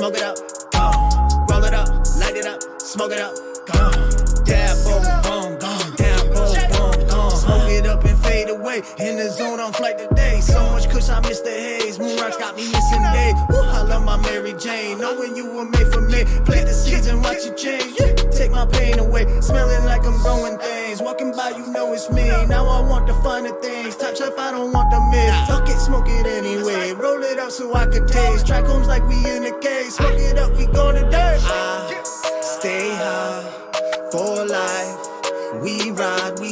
smoke it up, gone. Roll it up, light it up, smoke it up, gone. Dab, boom, boom, gone. Dab, boom, boom, gone. Smoke it up and fade away. In the zone on flight today. So much kush, I miss the haze. Moon rocks got me missing day. Woo, I love my Mary Jane. Knowing you were made for me. Play the season, watch it change. Yeah, take my pain away. Smelling like I'm growing things. Walking by, you know it's me. Now I want the finer things. Top shelf, I don't want the mid. Fuck it, smoke it anyway. Roll it up so I could taste. Track homes like we in a cave. Smoke it up, we go to dirt. I stay high for life. We ride, say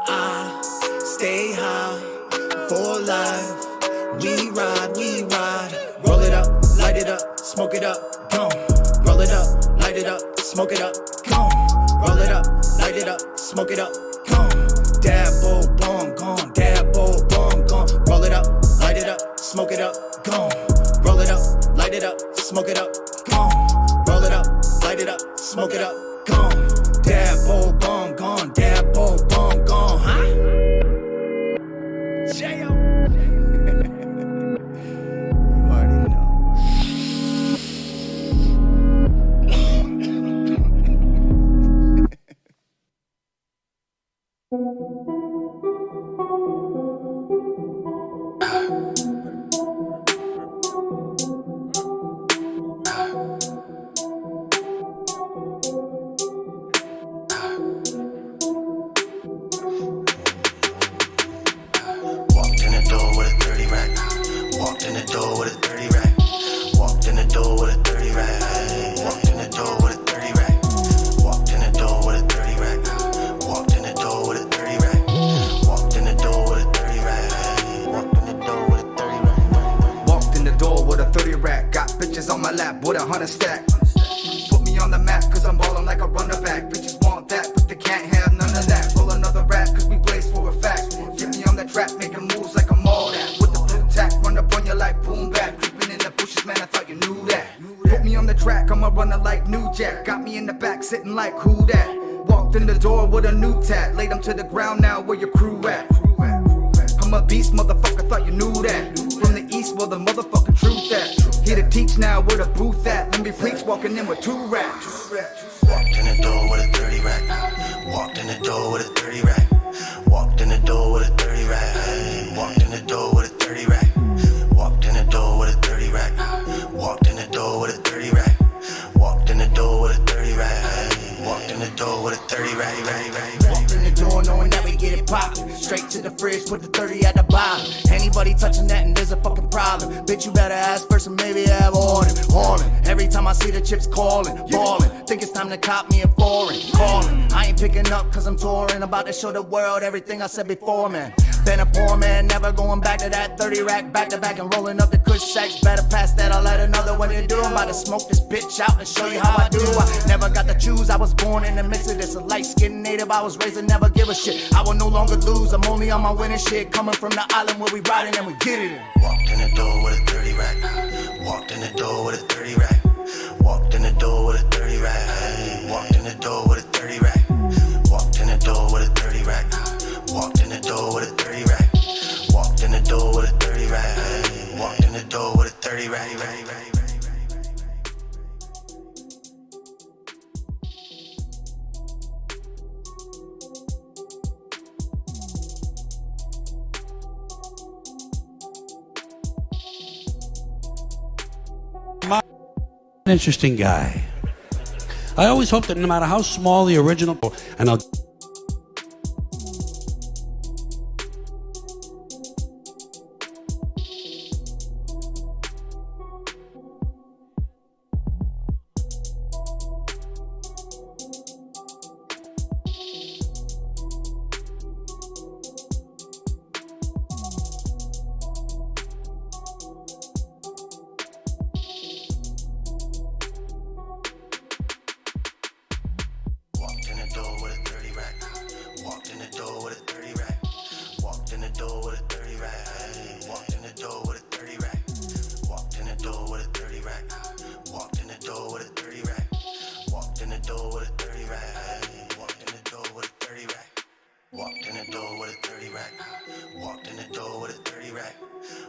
I stay high for life. We ride. Roll it up, light it up, smoke it up, gone. Roll it up, light it up, smoke it up, gone. Roll it up, light it up, smoke it up, gone. Dab, boom, boom, gone. Dab, boom, boom, gone. Roll it up, light it up, smoke it up, gone. Roll it up, light it up, smoke it up, gone. Roll it up, light it up, smoke it up, gone. Dab, boom, boom, gone. Dab, boom, boom, gone, huh? J.O. You already know. On my lap with 100 stack. Put me on the map cause I'm ballin' like a runner back. Bitches want that but they can't have none of that. Roll another rap cause we blaze for a fact. Get me on that track making moves like I'm all that. With the blue tack run up on you like boom back. Creeping in the bushes man I thought you knew that. Put me on the track I'm a runner like New Jack. Got me in the back sitting like who that. Walked in the door with a new tat. Laid them to the ground now where your crew at. I'm a beast motherfucker thought you knew that. From the east well the motherfucking truth that. Here to teach now where the booth at. Let me preach walking in with 2 racks. Walked in the door with a 30 rack. Walked in the door with a 30 rack. Walked in the door with a 30 rack. Walked in the door with a 30 rack. Walked in the door with a 30 rack. Walked in the door with a 30 rack. Walked in the door with a 30 rack. Walked in the door with a 30 rack. Walked in the door knowing that we get it poppin'. Straight to the fridge, put the 30 at the bottom. Anybody touching that and there's a fucking problem. Bitch, you better ask first and maybe have order. Haulin', every time I see the chips callin', ballin'. Think it's time to cop me a foreign. Callin', I ain't picking up cause I'm touring. About to show the world everything I said before, man. Been a poor man, never going back to that 30 rack. Back to back and rolling up the kush sacks. Better pass that, I'll let another one you do. I'm about to smoke this bitch out and show you how I do. I never got to choose, I was born in the mix of this. A light-skinned native, I was raised to never give a shit. I will no longer lose, I'm only on my winning shit. Coming from the island where we riding and we get it in. Walked in the door with a 30 rack. Walked in the door with a 30 rack. Walked in the door with a 30 rack. Walked in the door with a 30 rack. Walked in the door with a 30 rack. Walked in the door with a 30 rack. Walked in the door with a 30 rack. Walked in the door with a 30 rack. An interesting guy. I always hope that no matter how small the original, and I'll Walked in the door with a 30 rack. Walked in the door with a 30 rack. Walked in the door with a 30 rack.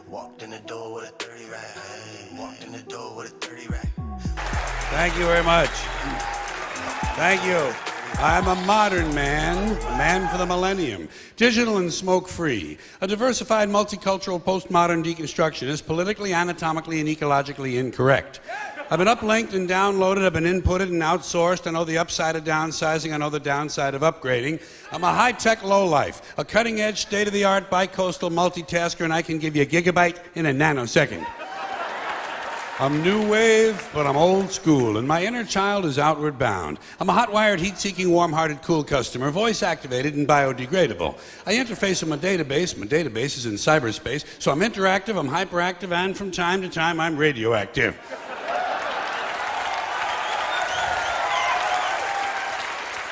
Walked in the door with a 30 rack. Hey. Walked in the door with a 30 rack. Thank you very much. Thank you. I'm a modern man, a man for the millennium, digital and smoke-free, a diversified, multicultural, postmodern deconstructionist, politically, anatomically, and ecologically incorrect. I've been uplinked and downloaded, I've been inputted and outsourced. I know the upside of downsizing, I know the downside of upgrading. I'm a high-tech lowlife, a cutting-edge, state-of-the-art, bi-coastal multitasker, and I can give you a gigabyte in a nanosecond. I'm new wave, but I'm old school, and my inner child is outward bound. I'm a hot-wired, heat-seeking, warm-hearted, cool customer, voice-activated and biodegradable. I interface with my database is in cyberspace, so I'm interactive, I'm hyperactive, and from time to time I'm radioactive.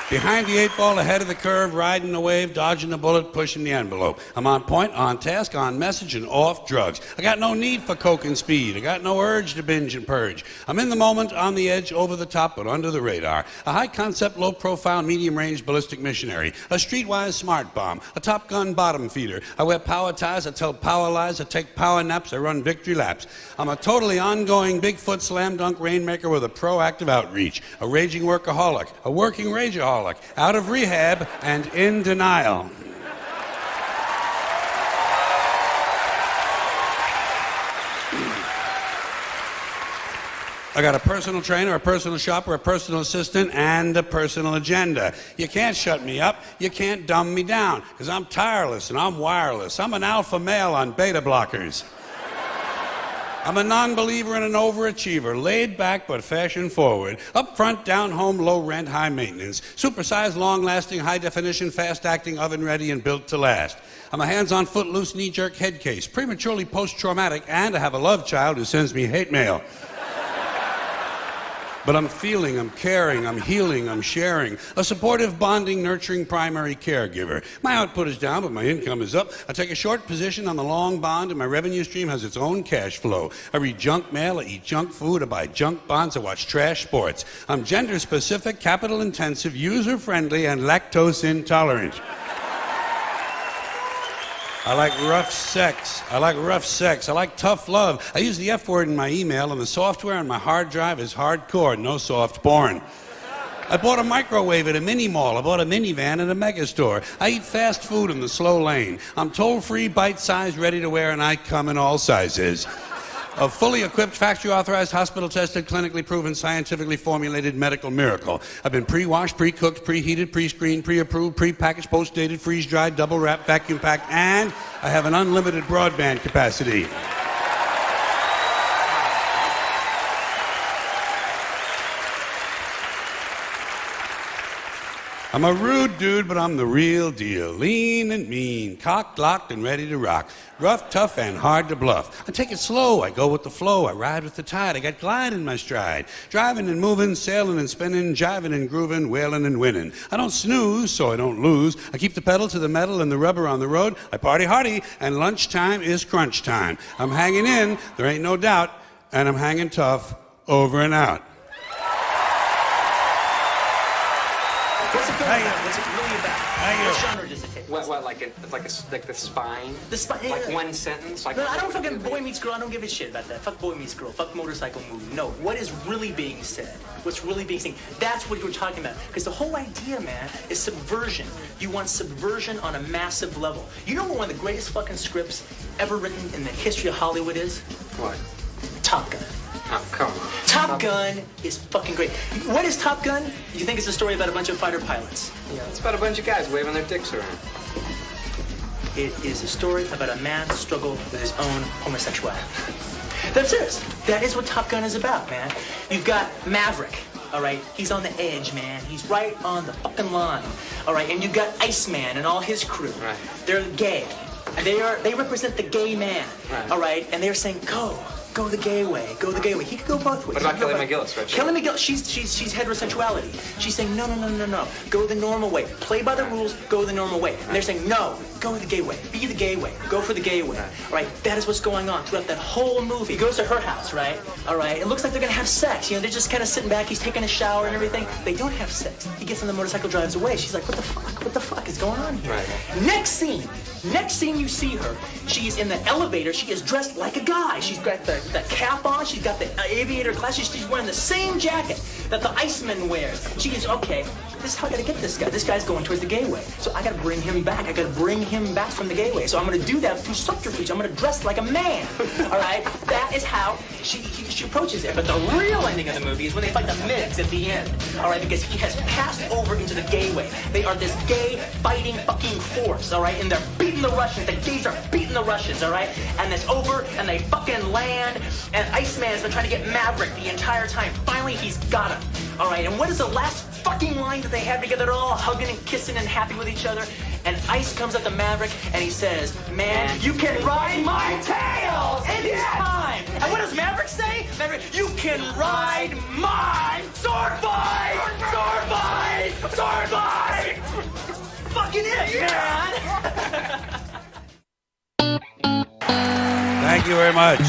Behind the 8 ball, ahead of the curve, riding the wave, dodging the bullet, pushing the envelope. I'm on point, on task, on message, and off drugs. I got no need for coke and speed. I got no urge to binge and purge. I'm in the moment, on the edge, over the top, but under the radar. A high-concept, low-profile, medium-range ballistic missionary. A streetwise smart bomb. A Top Gun bottom feeder. I wear power ties, I tell power lies, I take power naps, I run victory laps. I'm a totally ongoing Bigfoot slam-dunk rainmaker with a proactive outreach. A raging workaholic. A working rageaholic. Out of rehab and in denial. I got a personal trainer, a personal shopper, a personal assistant, and a personal agenda. You can't shut me up. You can't dumb me down, because I'm tireless and I'm wireless. I'm an alpha male on beta blockers. I'm a non-believer and an overachiever, laid back but fashion forward, up front, down home, low rent, high maintenance, supersized, long-lasting, high-definition, fast-acting, oven-ready, and built to last. I'm a hands-on, foot-loose, knee-jerk head case, prematurely post-traumatic, and I have a love child who sends me hate mail. But I'm feeling, I'm caring, I'm healing, I'm sharing. A supportive, bonding, nurturing primary caregiver. My output is down, but my income is up. I take a short position on the long bond, and my revenue stream has its own cash flow. I read junk mail, I eat junk food, I buy junk bonds, I watch trash sports. I'm gender-specific, capital-intensive, user-friendly, and lactose-intolerant. I like rough sex. I like tough love. I use the F word in my email, and the software on my hard drive is hardcore, no soft porn. I bought a microwave at a mini mall. I bought a minivan at a mega store. I eat fast food in the slow lane. I'm toll-free, bite-sized, ready to wear, and I come in all sizes. A fully equipped, factory-authorized, hospital-tested, clinically proven, scientifically formulated medical miracle. I've been pre-washed, pre-cooked, preheated, pre-screened, pre-approved, pre-packaged, post-dated, freeze-dried, double-wrapped, vacuum-packed, and I have an unlimited broadband capacity. I'm a rude dude, but I'm the real deal. Lean and mean, cocked, locked, and ready to rock. Rough, tough, and hard to bluff. I take it slow, I go with the flow, I ride with the tide, I got glide in my stride. Driving and moving, sailing and spinning, jiving and grooving, wailing and winning. I don't snooze, so I don't lose. I keep the pedal to the metal and the rubber on the road. I party hardy, and lunchtime is crunch time. I'm hanging in, there ain't no doubt, and I'm hanging tough, over and out. What's it really about? What's it really about? What genre does it take? What, like the spine? The spine. Like one sentence? Like no, I don't fucking Boy Meets Girl. I don't give a shit about that. Fuck Boy Meets Girl. Fuck Motorcycle Movie. No, what is really being said? What's really being seen? That's what you were talking about. Because the whole idea, man, is subversion. You want subversion on a massive level. You know what one of the greatest fucking scripts ever written in the history of Hollywood is? What? Top Gun. Oh, come on. Top Gun is fucking great. What is Top Gun? You think it's a story about a bunch of fighter pilots? Yeah, it's about a bunch of guys waving their dicks around. It is a story about a man's struggle with his own homosexuality. That's it. That is what Top Gun is about, man. You've got Maverick, all right? He's on the edge, man. He's right on the fucking line, all right? And you've got Iceman and all his crew. Right. They're gay. They represent the gay man, right. All right? And they're saying, go, go the gay way, go the gay way. He could go both ways. What about Kelly McGillis, Richard? Kelly McGillis, she's heterosexuality. She's saying no. Go the normal way. Play by the rules. Go the normal way. And they're saying no. Go the gay way. Be the gay way. Go for the gay way. All right. That is what's going on throughout that whole movie. He goes to her house, right? All right. It looks like they're gonna have sex. You know, they're just kind of sitting back. He's taking a shower and everything. They don't have sex. He gets on the motorcycle, drives away. She's like, what the fuck? What the fuck is going on here? Right. Next scene you see her. She's in the elevator. She is dressed like a guy. She's got the cap on. She's got the aviator glasses. She's wearing the same jacket that the Iceman wears. She is, okay, this is how I gotta get this guy. This guy's going towards the gay way. So I gotta bring him back. I gotta bring him back from the gay way. So I'm gonna do that through subterfuge. I'm gonna dress like a man. All right? That is how she approaches it. But the real ending of the movie is when they fight the Migs at the end. All right? Because he has passed over into the gay way. They are this gay fighting fucking force. All right? And they're beating the Russians. The gays are beating the Russians. All right? And it's over. And they fucking land. And Iceman's been trying to get Maverick the entire time. Finally, he's got him. All right? And what is the last fucking line that they have together? They're all hugging and kissing and happy with each other. And Ice comes up to Maverick and he says, man, you can ride my tail anytime. And what does Maverick say? Maverick, you can ride my sword fight! Sword fight! Sword fight! Fucking it, man! Thank you very much.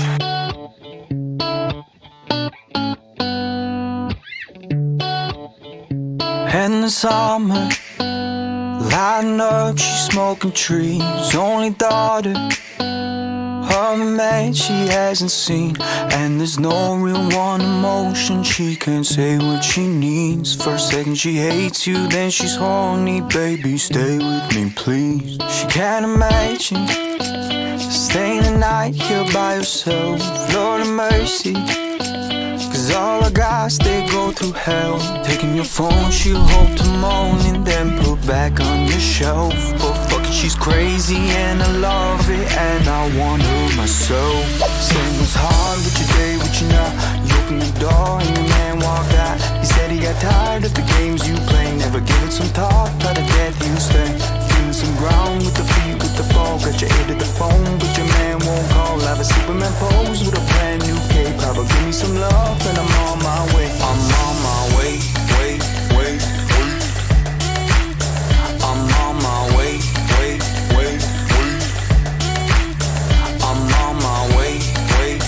In the summer, lighting up, she's smoking trees. Only daughter of a man she hasn't seen. And there's no real one emotion, she can't say what she needs. First second she hates you, then she's horny. Baby, stay with me, please. She can't imagine staying the night here by herself. Lord of mercy, cause all the guys, they go through hell. Taking your phone, she'll hope to moan and then put back on your shelf. But fuck it, she's crazy and I love it and I want her myself. Saying it's hard with your day, with your night. You open the door and your man walked out. He said he got tired of the games you play. Never give it some thought, try to get you stay. Feeling some ground with the feet, with the fall. Got your ear to the phone, but your man won't call. Have a Superman pose with a brand new cape. Papa, give me some love and I'm on my way. I'm on my way, wait. I'm on my way, wait. I'm on my way, wait.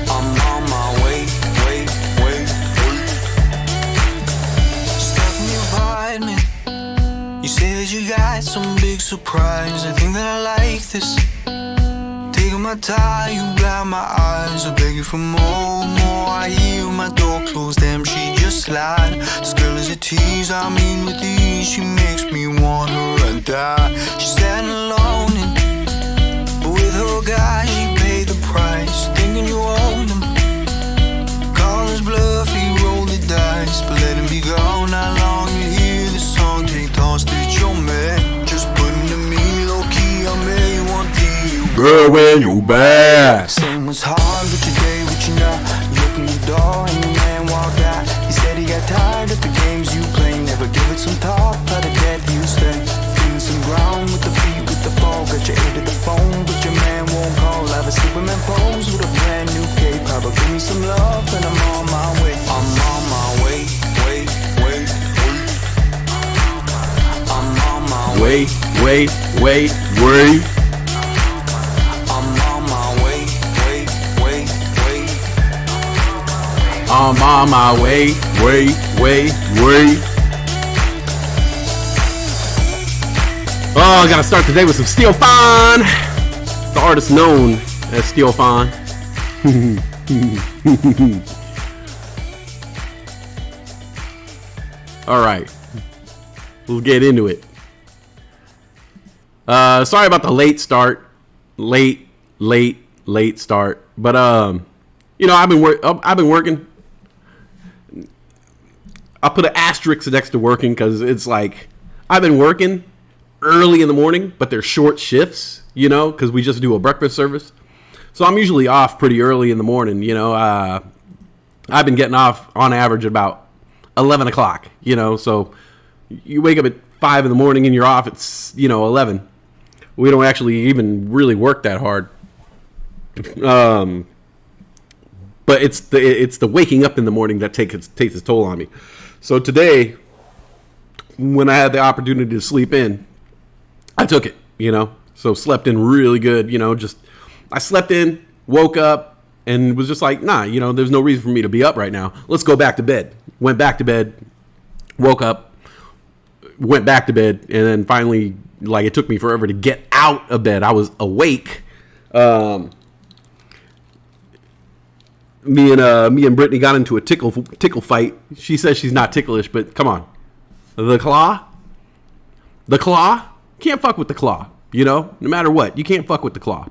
I'm on my way, wait. Stuck in your apartment. You say that you got some big surprise. I think that I like this. Taking my time, you got my eyes. I beg you for more. I hear my door close, damn, she just lied. This girl is a tease, I mean with ease. She makes me want her and die. She's standing alone, but with her guy, she paid the price. Thinking you own him. Call his bluff, he rolled the dice. But let him be gone, how long you hear this song? Take thoughts that you're mad. Just putting to me low key, I may want you. Girl, when you back. Same was hard with your day, with your night. You open the door and your man walked out. He said he got tired of the games you play. Never give it some thought, try to get you stay. Feeling some ground with the feet, with the fall. Got your ear to the phone, but your man won't call. Have a Superman pose with a brand new cape. Papa, give me some love and I'm on my way. I'm on my way, wait. I'm on my way, Wait. I'm on my way, wait. I'm on my way, wait. Oh, I gotta start today with some Steel Fon. The artist known as Steel Fon. Alright. We'll get into it. Sorry about the late start. Late start. But I've been working. I'll put an asterisk next to working because it's like I've been working early in the morning, but they're short shifts, because we just do a breakfast service. So I'm usually off pretty early in the morning, I've been getting off on average about 11 o'clock, so you wake up at 5 in the morning and you're off at, 11. We don't actually even really work that hard. But it's the waking up in the morning that takes its toll on me. So today, when I had the opportunity to sleep in, I took it, So slept in really good, just I slept in, woke up, and was just like, nah, there's no reason for me to be up right now. Let's go back to bed. Went back to bed, woke up, went back to bed, and then finally, like, it took me forever to get out of bed. I was awake. Me and Brittany got into a tickle fight. She says she's not ticklish, but come on. The claw? Can't fuck with the claw, No matter what, you can't fuck with the claw.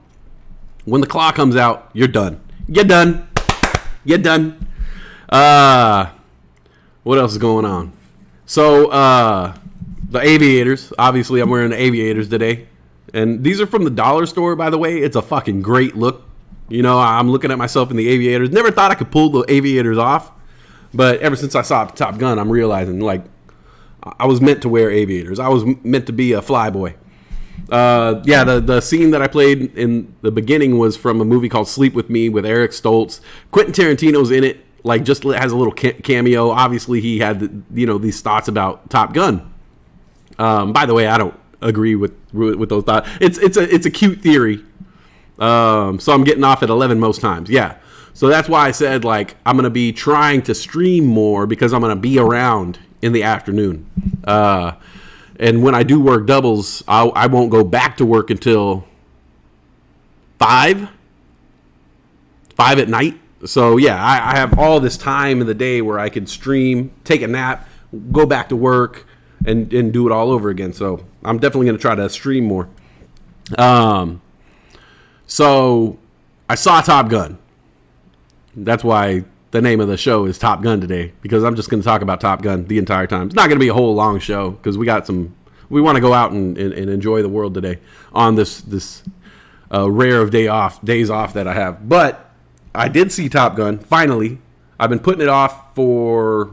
When the claw comes out, you're done. You're done. What else is going on? So, the aviators. Obviously, I'm wearing the aviators today. And these are from the dollar store, by the way. It's a fucking great look. I'm looking at myself in the aviators. Never thought I could pull the aviators off. But ever since I saw Top Gun, I'm realizing, like, I was meant to wear aviators. I was meant to be a flyboy. The scene that I played in the beginning was from a movie called Sleep With Me with Eric Stoltz. Quentin Tarantino's in it, like, just has a little cameo. Obviously, he had, these thoughts about Top Gun. By the way, I don't agree with those thoughts. It's a cute theory. So I'm getting off at 11 most times. Yeah. So that's why I said, like, I'm going to be trying to stream more because I'm going to be around in the afternoon. And when I do work doubles, I won't go back to work until 5 at night. So yeah, I have all this time in the day where I can stream, take a nap, go back to work, and do it all over again. So I'm definitely going to try to stream more. So I saw Top Gun. That's why the name of the show is Top Gun today, because I'm just going to talk about Top Gun the entire time. It's not going to be a whole long show because we want to go out and enjoy the world today on this rare of days off that I have. But I did see Top Gun finally. I've been putting it off for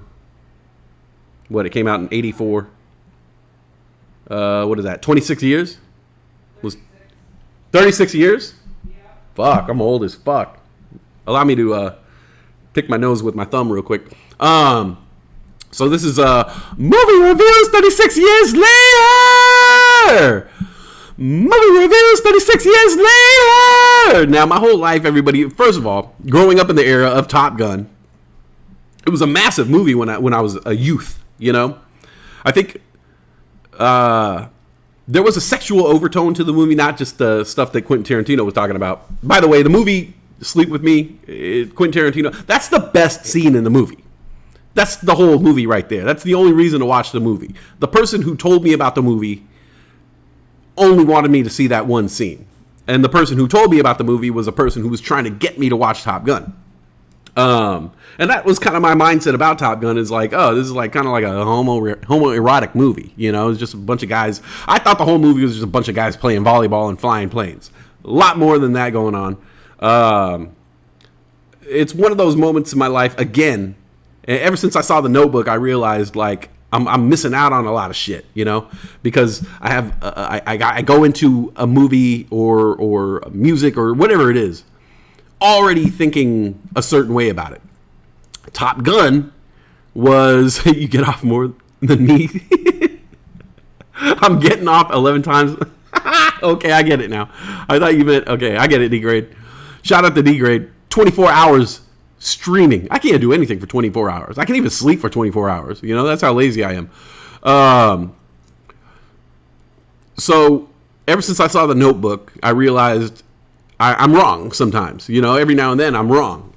it came out in 84. What is that? 26 years? Was 36 years? Fuck, I'm old as fuck. Allow me to pick my nose with my thumb real quick. So this is movie reviews 36 years later. Movie reviews 36 years later. Now, my whole life, everybody, first of all, growing up in the era of Top Gun, it was a massive movie when I was a youth. I think there was a sexual overtone to the movie, not just the stuff that Quentin Tarantino was talking about. By the way, the movie Sleep With Me, Quentin Tarantino, that's the best scene in the movie. That's the whole movie right there. That's the only reason to watch the movie. The person who told me about the movie only wanted me to see that one scene. And the person who told me about the movie was a person who was trying to get me to watch Top Gun. And that was kind of my mindset about Top Gun, is like, oh, this is like kind of like a homoerotic movie. It's just a bunch of guys. I thought the whole movie was just a bunch of guys playing volleyball and flying planes. A lot more than that going on. It's one of those moments in my life, again, ever since I saw The Notebook, I realized, like, I'm missing out on a lot of shit, because I have I go into a movie or music or whatever it is already thinking a certain way about it. Top Gun was you get off more than me. I'm getting off 11 times. Okay, I get it now. I thought you meant, okay, I get it, D-Grade. Shout out to D-Grade. 24 hours streaming. I can't do anything for 24 hours. I can't even sleep for 24 hours. That's how lazy I am. So ever since I saw The Notebook, I realized I'm wrong sometimes. Every now and then I'm wrong.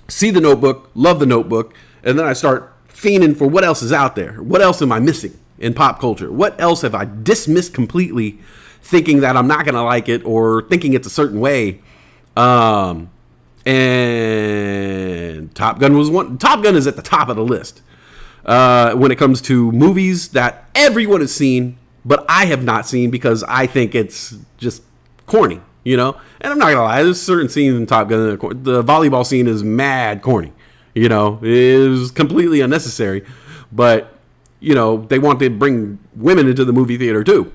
See The Notebook, love The Notebook, and then I start fiending for what else is out there. What else am I missing in pop culture? What else have I dismissed completely, thinking that I'm not going to like it or thinking it's a certain way? And Top Gun was one. Top Gun is at the top of the list when it comes to movies that everyone has seen, but I have not seen because I think it's just corny, And I'm not gonna lie, there's certain scenes in Top Gun. The volleyball scene is mad corny, it is completely unnecessary. But they want to bring women into the movie theater too.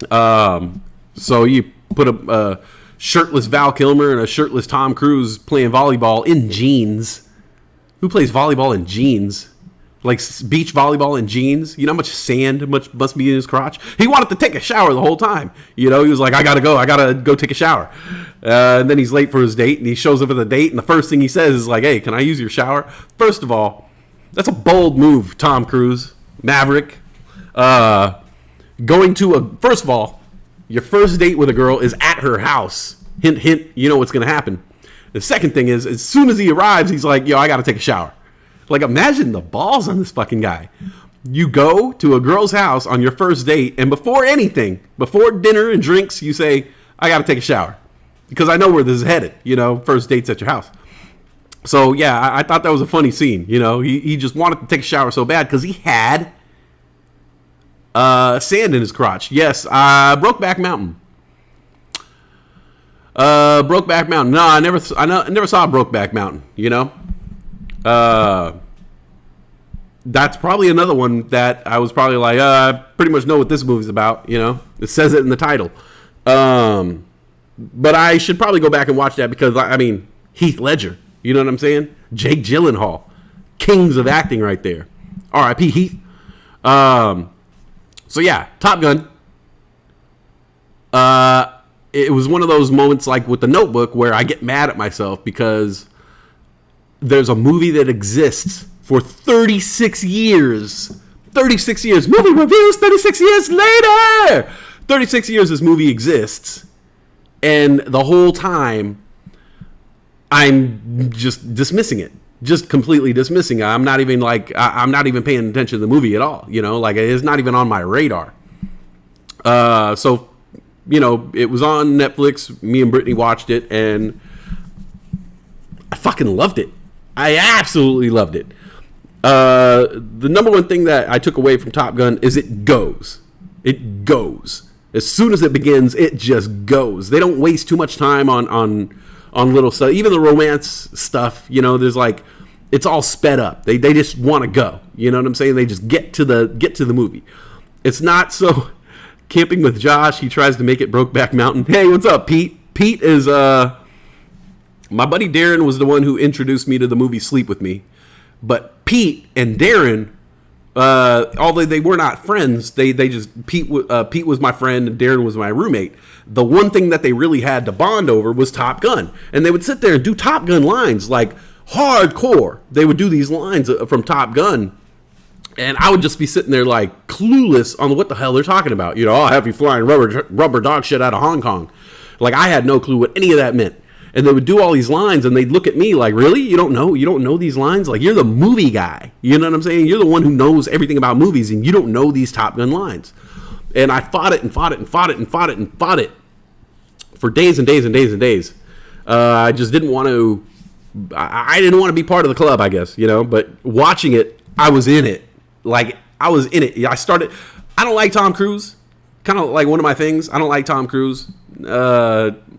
So you put a shirtless Val Kilmer and a shirtless Tom Cruise playing volleyball in jeans. Who plays volleyball in jeans? Like beach volleyball in jeans? You know how much sand must be in his crotch? He wanted to take a shower the whole time. You know, he was like, I gotta go take a shower. And then he's late for his date, and he shows up at the date, and the first thing he says is like, hey, can I use your shower? First of all, that's a bold move, Tom Cruise, Maverick. First of all, your first date with a girl is at her house. Hint, hint, you know what's gonna happen. The second thing is, as soon as he arrives, he's like, yo, I gotta take a shower. Like, imagine the balls on this fucking guy. You go to a girl's house on your first date, and before anything, before dinner and drinks, you say, I gotta take a shower. Because I know where this is headed, you know, first dates at your house. So, yeah, I thought that was a funny scene, you know. He just wanted to take a shower so bad because he had sand in his crotch. Yes, Brokeback Mountain. Brokeback Mountain. No, I never saw Brokeback Mountain, you know. That's probably another one that I was probably like, I pretty much know what this movie's about, you know. It says it in the title. But I should probably go back and watch that because, I mean, Heath Ledger, you know what I'm saying? Jake Gyllenhaal, kings of acting right there. R.I.P. Heath. So yeah, Top Gun. It was one of those moments like with The Notebook where I get mad at myself because there's a movie that exists for 36 years. 36 years. Movie reviews 36 years later. 36 years this movie exists. And the whole time, I'm just dismissing it. Just completely dismissing it. I'm not even paying attention to the movie at all. You know, like it's not even on my radar. So, you know, it was on Netflix. Me and Brittany watched it, and I fucking loved it. I absolutely loved it. The number one thing that I took away from Top Gun is it goes. It goes. As soon as it begins, it just goes. They don't waste too much time on little stuff. Even the romance stuff, you know, there's like, it's all sped up. They just want to go. You know what I'm saying? They just get to the movie. It's not so Camping with Josh. He tries to make it Brokeback Mountain. Hey, what's up, Pete? Pete is my buddy Darren was the one who introduced me to the movie Sleep With Me. But Pete and Darren, although they were not friends, they just Pete was my friend and Darren was my roommate. The one thing that they really had to bond over was Top Gun, and they would sit there and do Top Gun lines like hardcore. They would do these lines from Top Gun, and I would just be sitting there like clueless on what the hell they're talking about. You know, I'll have you flying rubber dog shit out of Hong Kong. Like I had no clue what any of that meant. And they would do all these lines, and they'd look at me like, really? You don't know these lines? Like, you're the movie guy. You know what I'm saying? You're the one who knows everything about movies, and you don't know these Top Gun lines. And I fought it and fought it and fought it and fought it and fought it for days and days and days and days. I just didn't want to... I didn't want to be part of the club, I guess, you know? But watching it, I was in it. Like, I was in it. I don't like Tom Cruise. Kind of like one of my things. I don't like Tom Cruise.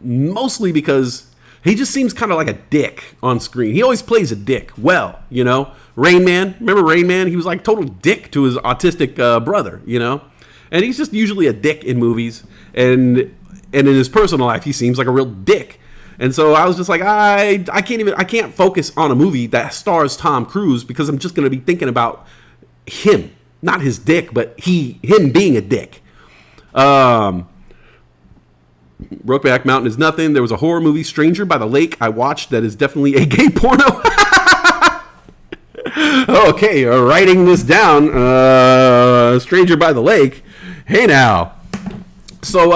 Mostly because... he just seems kind of like a dick on screen. He always plays a dick well, you know. Rain Man, remember Rain Man? He was like total dick to his autistic brother, you know. And he's just usually a dick in movies, and in his personal life, he seems like a real dick. And so I was just like, I can't focus on a movie that stars Tom Cruise because I'm just gonna be thinking about him, not his dick, but him being a dick. Brokeback Mountain is nothing. There was a horror movie, Stranger by the Lake, I watched that is definitely a gay porno. Okay, writing this down. Stranger by the Lake. Hey now. So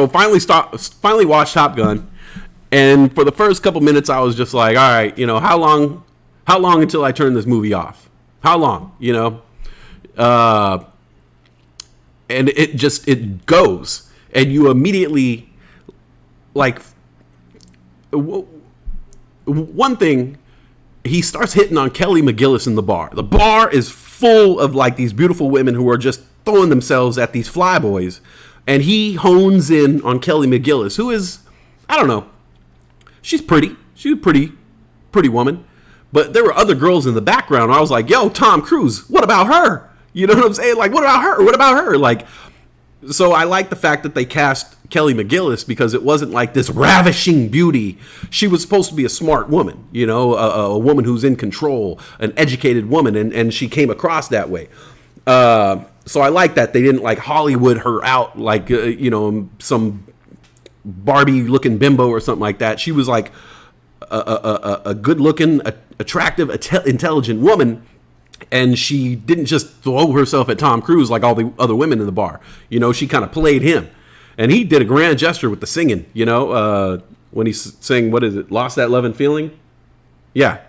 finally watched Top Gun, and for the first couple minutes I was just like, all right, you know, how long until I turn this movie off? How long, you know? And it goes. And you immediately, like, one thing, he starts hitting on Kelly McGillis in the bar. The bar is full of, like, these beautiful women who are just throwing themselves at these flyboys. And he hones in on Kelly McGillis, who is, I don't know, she's pretty. She's a pretty woman. But there were other girls in the background. I was like, yo, Tom Cruise, what about her? You know what I'm saying? Like, what about her? What about her? Like... so I like the fact that they cast Kelly McGillis because it wasn't like this ravishing beauty. She was supposed to be a smart woman, you know, a woman who's in control, an educated woman, and she came across that way. So I like that they didn't like Hollywood her out like, you know, some Barbie looking bimbo or something like that. She was like a good looking, attractive, intelligent woman. And she didn't just throw herself at Tom Cruise like all the other women in the bar. You know, she kind of played him. And he did a grand gesture with the singing, you know, when he sang, what is it, Lost That Love and Feeling? Yeah.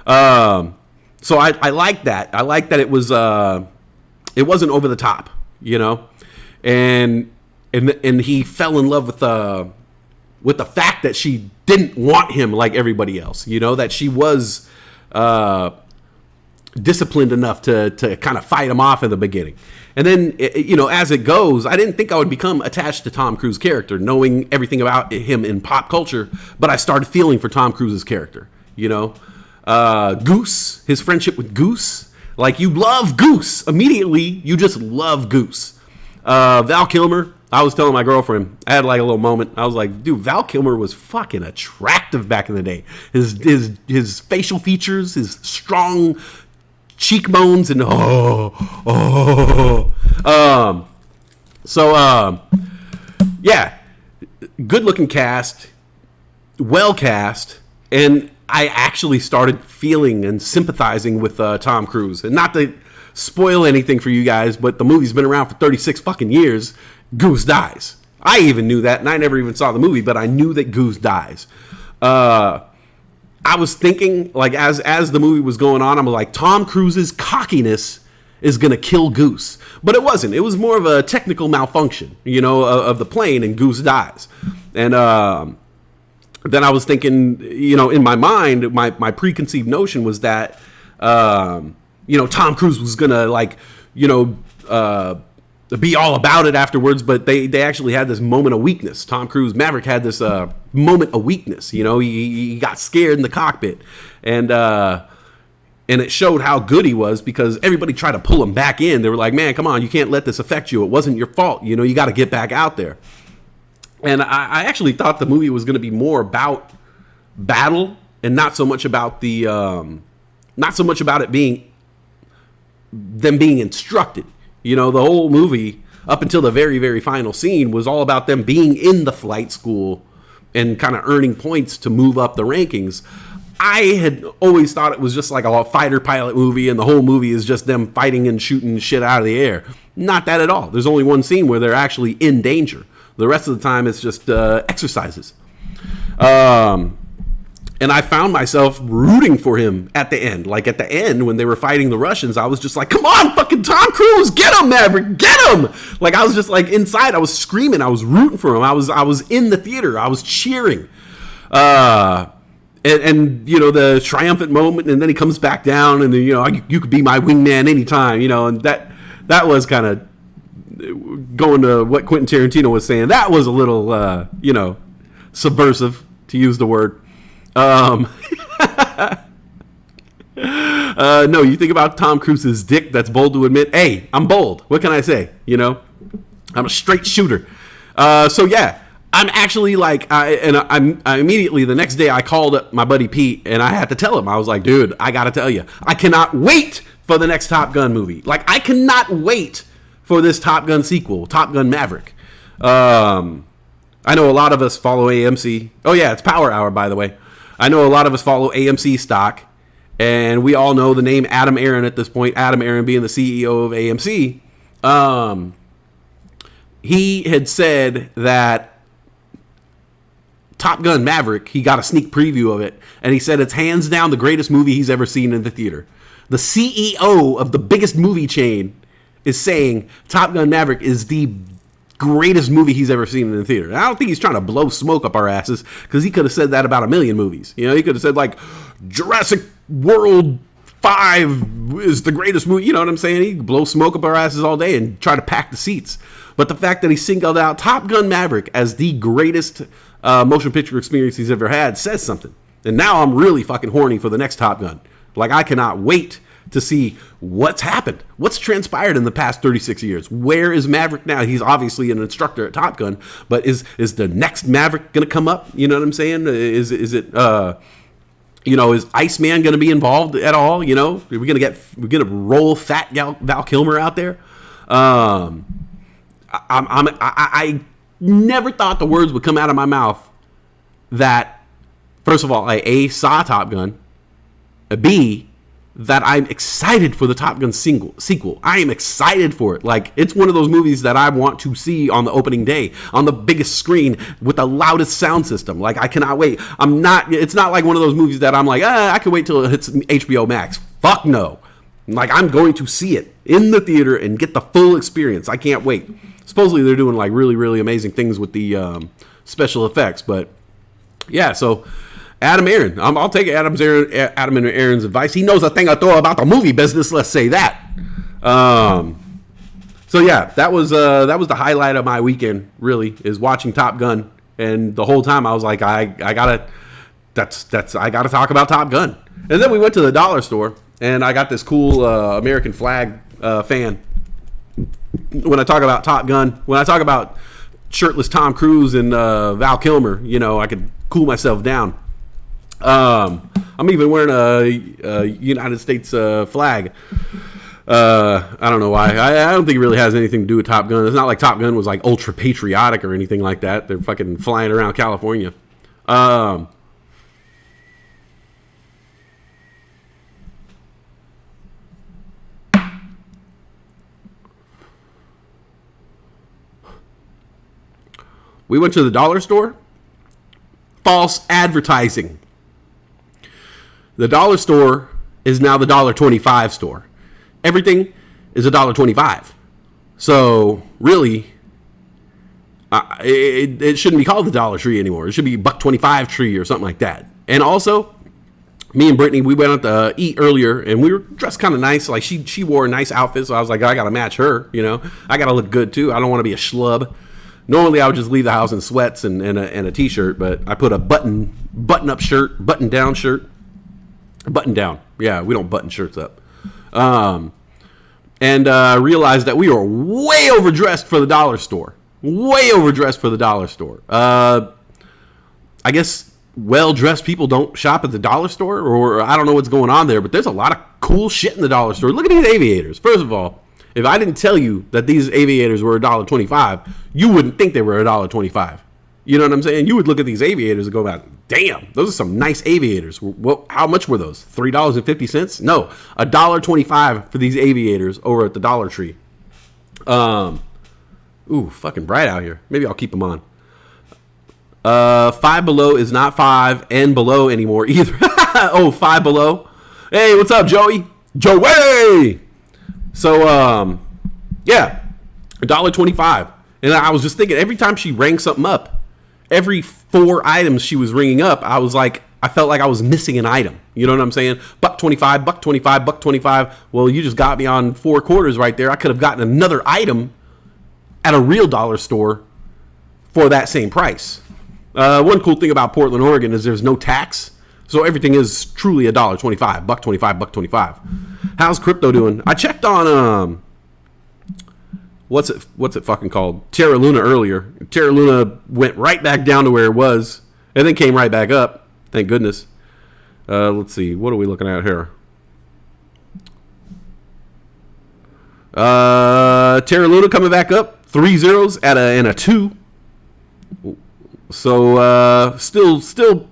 So I like that. I like that it wasn't over the top, you know, and he fell in love with the fact that she didn't want him like everybody else, you know, that she was disciplined enough to kind of fight him off in the beginning. And then, you know, as it goes, I didn't think I would become attached to Tom Cruise's character, knowing everything about him in pop culture, but I started feeling for Tom Cruise's character, you know. Goose, his friendship with Goose, like you love Goose. Immediately, you just love Goose. Val Kilmer, I was telling my girlfriend, I had like a little moment. I was like, dude, Val Kilmer was fucking attractive back in the day. His facial features, his strong cheekbones, and yeah, good looking cast, well cast, and I actually started feeling and sympathizing with Tom Cruise. And not to spoil anything for you guys, but the movie's been around for 36 fucking years. Goose dies. I even knew that, and I never even saw the movie, but I knew that Goose dies. I was thinking, like, as the movie was going on, I'm like, Tom Cruise's cockiness is going to kill Goose. But it wasn't. It was more of a technical malfunction, you know, of the plane, and Goose dies. And then I was thinking, you know, in my mind, my preconceived notion was that, you know, Tom Cruise was going to, like, you know, be all about it afterwards, but they actually had this moment of weakness. Tom Cruise, Maverick, had this moment of weakness. You know, he got scared in the cockpit, and it showed how good he was because everybody tried to pull him back in. They were like, "Man, come on, you can't let this affect you. It wasn't your fault. You know, you got to get back out there." And I actually thought the movie was going to be more about battle and not so much about it being them being instructed. You know, the whole movie, up until the very, very final scene, was all about them being in the flight school and kind of earning points to move up the rankings. I had always thought it was just like a fighter pilot movie, and the whole movie is just them fighting and shooting shit out of the air. Not that at all. There's only one scene where they're actually in danger. The rest of the time, it's just exercises. And I found myself rooting for him at the end. Like at the end, when they were fighting the Russians, I was just like, come on, fucking Tom Cruise, get him, Maverick, get him. Like I was just like inside, I was screaming, I was rooting for him. I was in the theater, I was cheering. And you know, the triumphant moment, and then he comes back down, and then, you know, you could be my wingman anytime, you know, and that was kind of going to what Quentin Tarantino was saying. That was a little, you know, subversive, to use the word. No, you think about Tom Cruise's dick, that's bold to admit. Hey, I'm bold. What can I say? You know, I'm a straight shooter. So yeah, I'm actually like, I immediately the next day I called up my buddy Pete, and I had to tell him, I was like, dude, I got to tell you, I cannot wait for the next Top Gun movie. Like, I cannot wait for this Top Gun sequel, Top Gun Maverick. I know a lot of us follow AMC. Oh yeah, it's Power Hour, by the way. I know a lot of us follow AMC stock, and we all know the name Adam Aron at this point, Adam Aron being the CEO of AMC. He had said that Top Gun Maverick, he got a sneak preview of it, and he said it's hands down the greatest movie he's ever seen in the theater. The CEO of the biggest movie chain is saying Top Gun Maverick is the greatest movie he's ever seen in the theater. And I don't think he's trying to blow smoke up our asses, because he could have said that about a million movies. You know, he could have said like Jurassic World 5 is the greatest movie. You know what I'm saying? He could blow smoke up our asses all day and try to pack the seats. But the fact that he singled out Top Gun Maverick as the greatest motion picture experience he's ever had says something. And now I'm really fucking horny for the next Top Gun. Like, I cannot wait to see what's happened, what's transpired in the past 36 years. Where is Maverick now? He's obviously an instructor at Top Gun, but is the next Maverick going to come up? You know what I'm saying? Is it is Iceman going to be involved at all? You know, we're going to roll fat Val Kilmer out there. I never thought the words would come out of my mouth that, first of all, I A, saw Top Gun, B, that I'm excited for the Top Gun sequel. I am excited for it. Like, it's one of those movies that I want to see on the opening day, on the biggest screen, with the loudest sound system. Like, I cannot wait. It's not like one of those movies that I'm like, I can wait till it hits HBO Max. Fuck no. Like, I'm going to see it in the theater and get the full experience. I can't wait. Supposedly they're doing like really, really amazing things with the special effects, but yeah, so Adam Aaron. I'll take Adam and Aaron's advice. He knows a thing or two about the movie business. Let's say that. So yeah, that was the highlight of my weekend. Really, is watching Top Gun, and the whole time I was like, I gotta talk about Top Gun. And then we went to the dollar store, and I got this cool American flag fan. When I talk about Top Gun, when I talk about shirtless Tom Cruise and Val Kilmer, you know, I could cool myself down. I'm even wearing a United States flag. I don't know why. I don't think it really has anything to do with Top Gun. It's not like Top Gun was like ultra patriotic or anything like that. They're fucking flying around California. We went to the dollar store. False advertising. The dollar store is now the $1.25 store. Everything is $1.25. So really, it shouldn't be called the Dollar Tree anymore. It should be $1.25 tree or something like that. And also, me and Brittany, we went out to eat earlier, and we were dressed kind of nice. Like she wore a nice outfit, so I was like, I gotta match her. You know, I gotta look good too. I don't want to be a schlub. Normally, I would just leave the house in sweats and a t-shirt, but I put a button-up shirt, button-down shirt, button-down. Yeah, we don't button shirts up. And realized that we were way overdressed for the dollar store. Way overdressed for the dollar store. I guess well-dressed people don't shop at the dollar store, or I don't know what's going on there, but there's a lot of cool shit in the dollar store. Look at these aviators. First of all, if I didn't tell you that these aviators were $1.25, you wouldn't think they were $1.25. You know what I'm saying? You would look at these aviators and go about, damn, those are some nice aviators. Well, how much were those? $3.50? No, $1.25 for these aviators over at the Dollar Tree. Ooh, fucking bright out here. Maybe I'll keep them on. Five Below is not Five and Below anymore either. Oh, Five Below. Hey, what's up, Joey? Joey! So, yeah, $1.25. And I was just thinking, every time she rang something up, every 4 items she was ringing up, I was like, I felt like I was missing an item. You know what I'm saying? $1.25, $1.25, $1.25. Well, you just got me on 4 quarters right there. I could have gotten another item at a real dollar store for that same price. One cool thing about Portland, Oregon is there's no tax. So everything is truly $1.25, $1.25, $1.25. How's crypto doing? I checked on what's it fucking called? Terra Luna earlier. Terra Luna went right back down to where it was and then came right back up. Thank goodness. Let's see. What are we looking at here? Terra Luna coming back up. 3 zeros and a 2. So still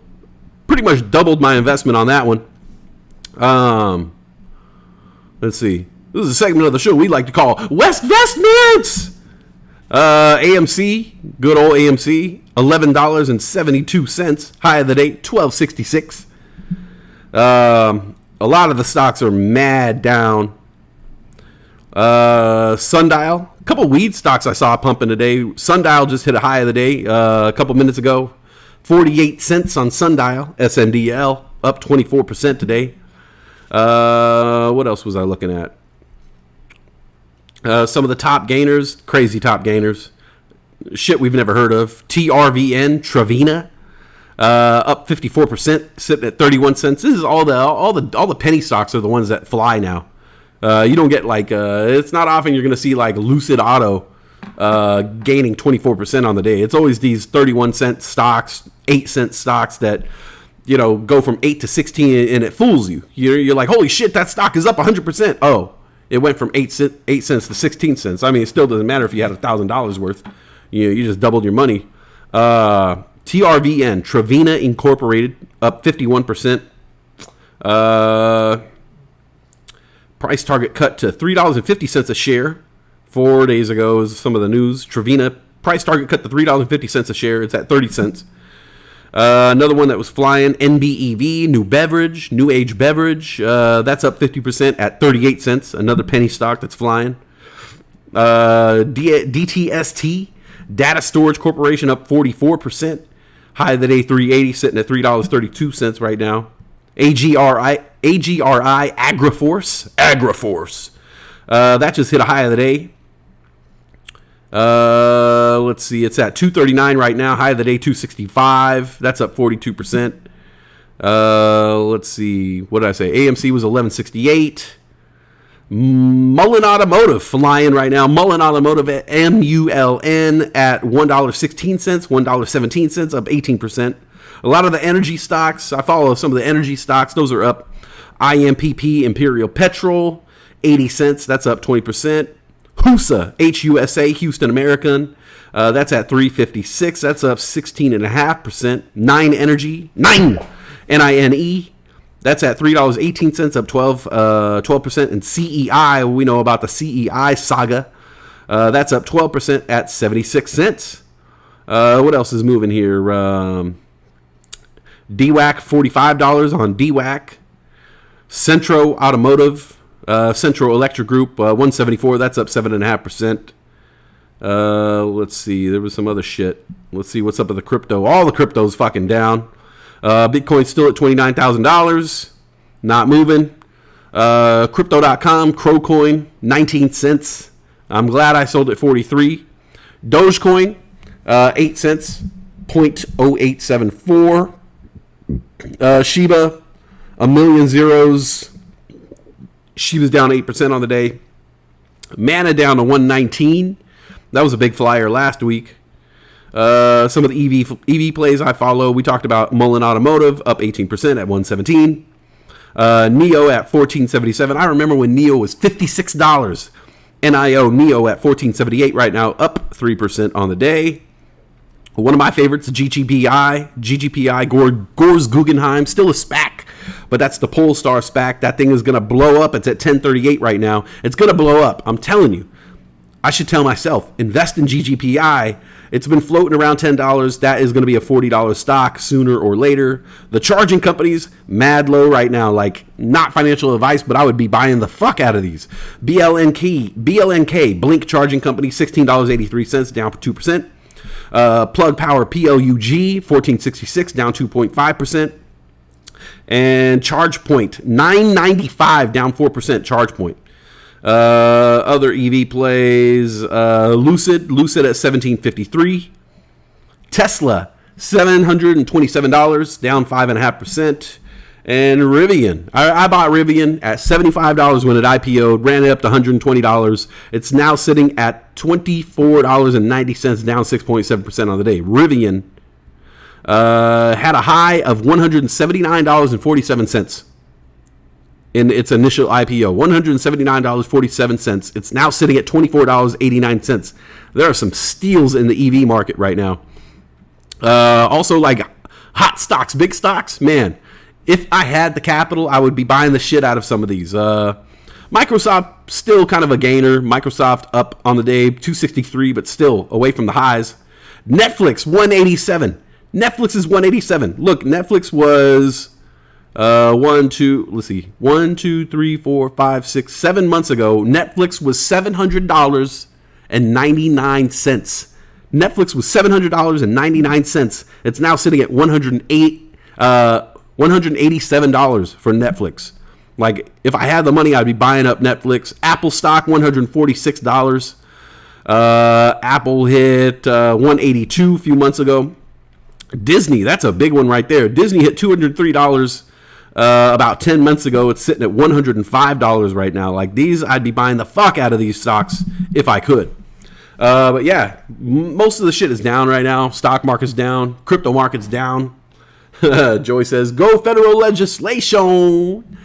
pretty much doubled my investment on that one. Let's see. This is a segment of the show we like to call West Vestments. AMC, good old AMC, $11.72. High of the day, $12.66. A lot of the stocks are mad down. Sundial, a couple weed stocks I saw pumping today. Sundial just hit a high of the day a couple minutes ago. 48 cents on Sundial. SNDL up 24% today. What else was I looking at? Some of the top gainers, crazy top gainers. Shit we've never heard of. TRVN, Travina. up 54%, sitting at 31 cents. This is all the penny stocks are the ones that fly now. You don't get like it's not often you're going to see like Lucid Auto gaining 24% on the day. It's always these 31-cent stocks, 8-cent stocks that go from 8 to 16, and it fools you. You're like, holy shit, that stock is up 100%. Oh, it went from 8 cents to 16 cents. I mean, it still doesn't matter if you had $1,000 worth. You just doubled your money. TRVN, Trevena Incorporated, up 51%. Price target cut to $3.50 a share. 4 days ago is some of the news. Trevena, price target cut to $3.50 a share. It's at 30 cents. Another one that was flying, NBEV, New Age Beverage. That's up 50% at 38 cents. Another penny stock that's flying. DTST, Data Storage Corporation, up 44%. High of the day, 380, sitting at $3.32 right now. AGRI, Agriforce. That just hit a high of the day. Let's see, it's at 239 right now. High of the day, 265. That's up 42%. Let's see, what did I say? AMC was 1168. Mullen Automotive flying right now. Mullen Automotive at MULN at $1.16, $1.17, up 18%. A lot of the energy stocks, I follow some of the energy stocks, those are up. IMPP, Imperial Petrol, 80 cents, that's up 20%. HUSA, HUSA, Houston American, that's at 356, that's up 16.5%. Nine Energy, NINE, that's at $3.18, up 12%. And CEI, we know about the CEI saga, that's up 12% at 76 cents. What else is moving here? DWAC, $45 on DWAC. Centro Automotive, Centro Electric Group, 174. That's up 7.5%. Let's see. There was some other shit. Let's see what's up with the crypto. All the crypto's fucking down. Bitcoin's still at $29,000. Not moving. Crypto.com, Crowcoin, 19 cents. I'm glad I sold at 43. Dogecoin, 8 cents, 0.0874. Shiba, a million zeros. Shiba's down 8% on the day. Mana down to 119. That was a big flyer last week. Some of the EV plays I follow. We talked about Mullen Automotive, up 18% at 117. NIO at 1477. I remember when NIO was $56. NIO at 1478 right now, up 3% on the day. One of my favorites, GGPI, Gores Guggenheim, still a SPAC, but that's the Polestar SPAC. That thing is going to blow up. It's at 1038 right now. It's going to blow up. I'm telling you. I should tell myself, invest in GGPI. It's been floating around $10. That is going to be a $40 stock sooner or later. The charging companies, mad low right now. Like, not financial advice, but I would be buying the fuck out of these. BLNK, Blink Charging Company, $16.83, down 2%. Plug Power, PLUG, $14.66, down 2.5%. And ChargePoint, $9.95, down 4%. ChargePoint. Other EV plays, Lucid at $17.53. Tesla, $727, down 5.5%. And Rivian, I bought Rivian at $75 when it IPO'd, ran it up to $120. It's now sitting at $24.90, down 6.7% on the day. Rivian had a high of $179.47 in its initial IPO. $179.47. It's now sitting at $24.89. There are some steals in the EV market right now. Also, like hot stocks, big stocks, man. If I had the capital, I would be buying the shit out of some of these. Microsoft, still kind of a gainer. Microsoft up on the day, 263, but still away from the highs. Netflix, 187. Netflix is 187. Look, Netflix was 1, 2, 3, 4, 5, 6, 7 months ago. Netflix was $700.99. Netflix was $700.99. It's now sitting at $187 for Netflix. Like, if I had the money, I'd be buying up Netflix. Apple stock, $146. Apple hit 182 a few months ago. Disney, that's a big one right there. Disney hit $203 about 10 months ago. It's sitting at $105 right now. Like these, I'd be buying the fuck out of these stocks if I could. But yeah, most of the shit is down right now. Stock market's down. Crypto market's down. Joey says, go federal legislation.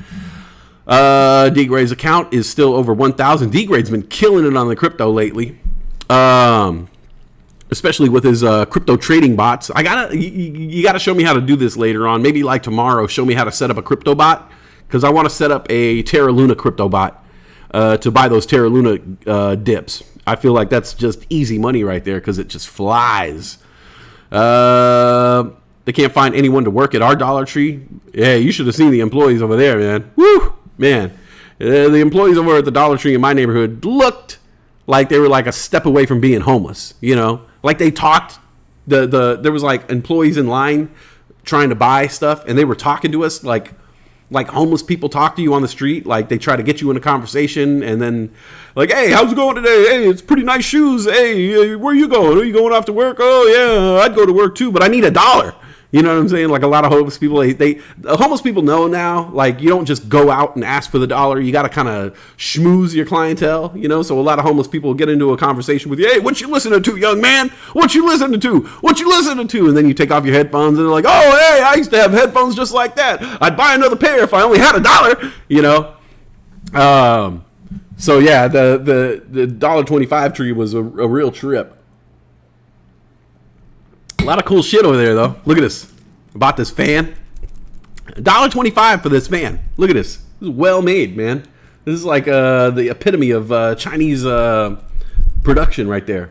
D-Grade's account is still over 1,000. D-Grade's been killing it on the crypto lately. Especially with his crypto trading bots. You gotta show me how to do this later on. Maybe like tomorrow, show me how to set up a crypto bot. Because I want to set up a Terra Luna crypto bot to buy those Terra Luna dips. I feel like that's just easy money right there because it just flies. They can't find anyone to work at our Dollar Tree. Yeah, you should have seen the employees over there, man. Woo, man. The employees over at the Dollar Tree in my neighborhood looked like they were like a step away from being homeless, you know? Like they talked, there was like employees in line trying to buy stuff, and they were talking to us like homeless people talk to you on the street. Like they try to get you in a conversation, and then like, hey, how's it going today? Hey, it's pretty nice shoes. Hey, where you going? Are you going off to work? Oh yeah, I'd go to work too, but I need $1. You know what I'm saying? Like a lot of homeless people, homeless people know now, like you don't just go out and ask for the $1. You got to kind of schmooze your clientele, you know? So a lot of homeless people get into a conversation with you. Hey, what you listening to, young man? What you listening to? What you listening to? And then you take off your headphones and they're like, oh, hey, I used to have headphones just like that. I'd buy another pair if I only had $1, you know? So yeah, the $1.25 tree was a real trip. A lot of cool shit over there, though. Look at this. I bought this fan. $1.25 for this fan. Look at this. This is well made, man. This is like the epitome of Chinese production right there.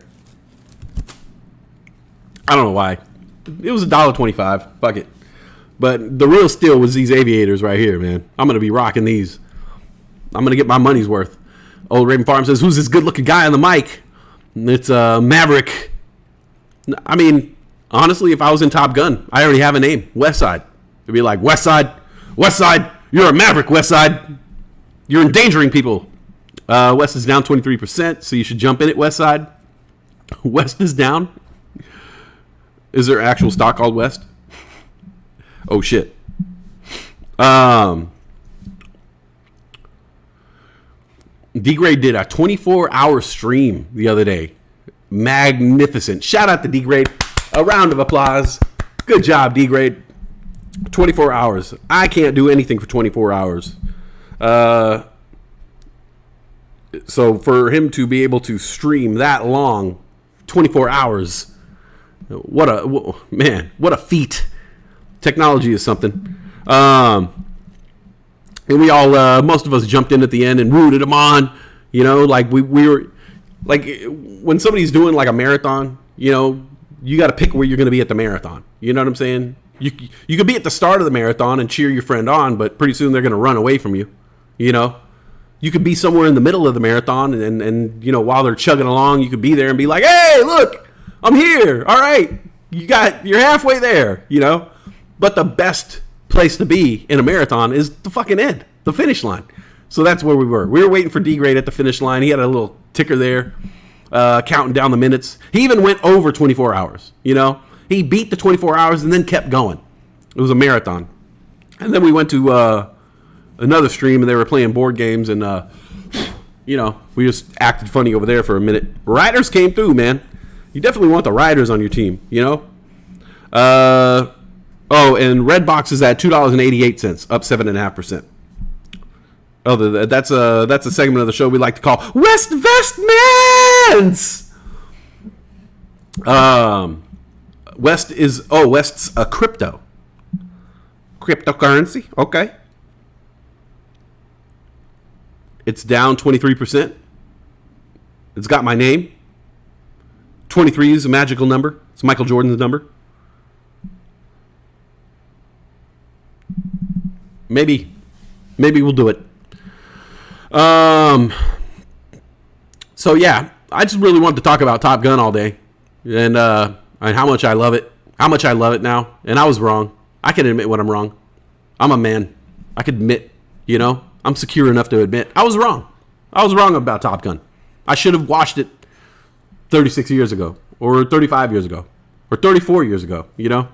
I don't know why. It was $1.25. Fuck it. But the real steal was these aviators right here, man. I'm going to be rocking these. I'm going to get my money's worth. Old Raven Farm says, who's this good-looking guy on the mic? And it's Maverick. I mean, honestly, if I was in Top Gun, I already have a name. Westside. It'd be like, Westside, you're a Maverick, Westside. You're endangering people. West is down 23%, so you should jump in it, Westside. West is down. Is there actual stock called West? Oh, shit. D-Grade did a 24-hour stream the other day. Magnificent. Shout out to D-Grade. A round of applause. Good job, D-Grade. 24 hours. I can't do anything for 24 hours. So for him to be able to stream that long, 24 hours, what a feat. Technology is something. And we all, most of us jumped in at the end and rooted him on. You know, like we were, like when somebody's doing like a marathon, you know, you got to pick where you're going to be at the marathon. You know what I'm saying? You could be at the start of the marathon and cheer your friend on, but pretty soon they're going to run away from you. You know, you could be somewhere in the middle of the marathon and you know, while they're chugging along, you could be there and be like, hey, look, I'm here. All right. You're halfway there, you know, but the best place to be in a marathon is the fucking end, the finish line. So that's where we were. We were waiting for D-Grade at the finish line. He had a little ticker there, counting down the minutes. He even went over 24 hours, you know. He beat the 24 hours and then kept going. It was a marathon. And then we went to another stream and they were playing board games and, you know, we just acted funny over there for a minute. Riders came through, man. You definitely want the Riders on your team, you know. Oh, and Redbox is at $2.88, up 7.5%. Oh, that's a segment of the show we like to call West Vestments. West's a cryptocurrency. Okay, it's down 23%. It's got my name. 23 is a magical number. It's Michael Jordan's number. Maybe we'll do it. So yeah, I just really wanted to talk about Top Gun all day, and how much I love it. How much I love it now. And I was wrong. I can admit when I'm wrong. I'm a man. I can admit, you know, I'm secure enough to admit I was wrong. I was wrong about Top Gun. I should have watched it 36 years ago, or 35 years ago, or 34 years ago, you know.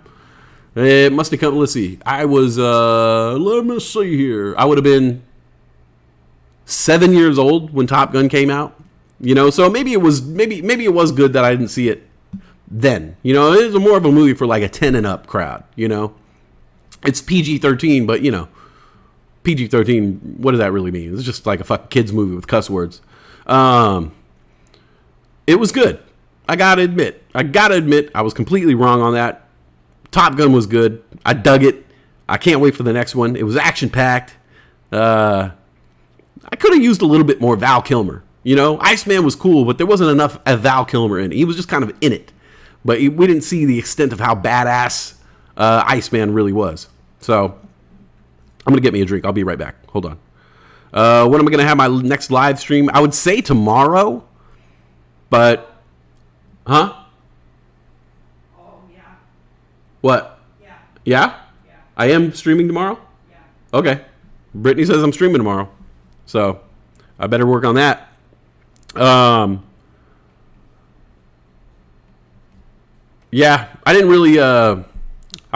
It must have come. Let's see. I was. Let me see here. I would have been 7 years old when Top Gun came out. You know, so maybe it was good that I didn't see it then. You know, it was more of a movie for like a 10 and up crowd. You know, it's PG-13, but you know, PG-13. What does that really mean? It's just like a fucking kids movie with cuss words. It was good. I gotta admit, I was completely wrong on that. Top Gun was good. I dug it. I can't wait for the next one. It was action packed. I could have used a little bit more Val Kilmer. You know, Iceman was cool, but there wasn't enough of Val Kilmer in it. He was just kind of in it, but we didn't see the extent of how badass Iceman really was. So I'm gonna get me a drink. I'll be right back. Hold on. When am I gonna have my next live stream? I would say tomorrow, but What? Yeah? I am streaming tomorrow? Okay. Brittany says I'm streaming tomorrow. So I better work on that. Yeah, I didn't really I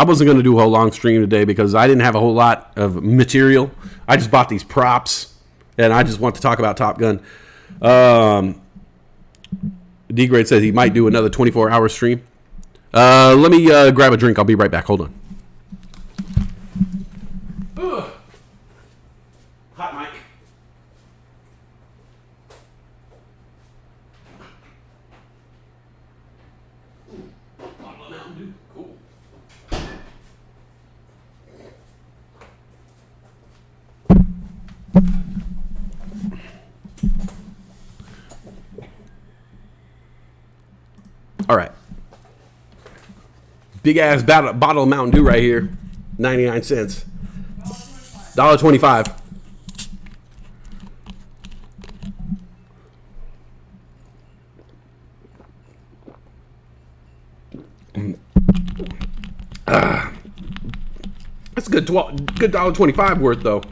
wasn't going to do a whole long stream today because I didn't have a whole lot of material. I just bought these props and I just want to talk about Top Gun. D-Grade says he might do another 24-hour stream. Let me grab a drink. I'll be right back. Hold on. Ugh. Hot mic. Bottle of Mountain Dew. Cool. All right. Big ass bottle of Mountain Dew right here, 99 cents, $1.25. That's a good $1.25 worth though.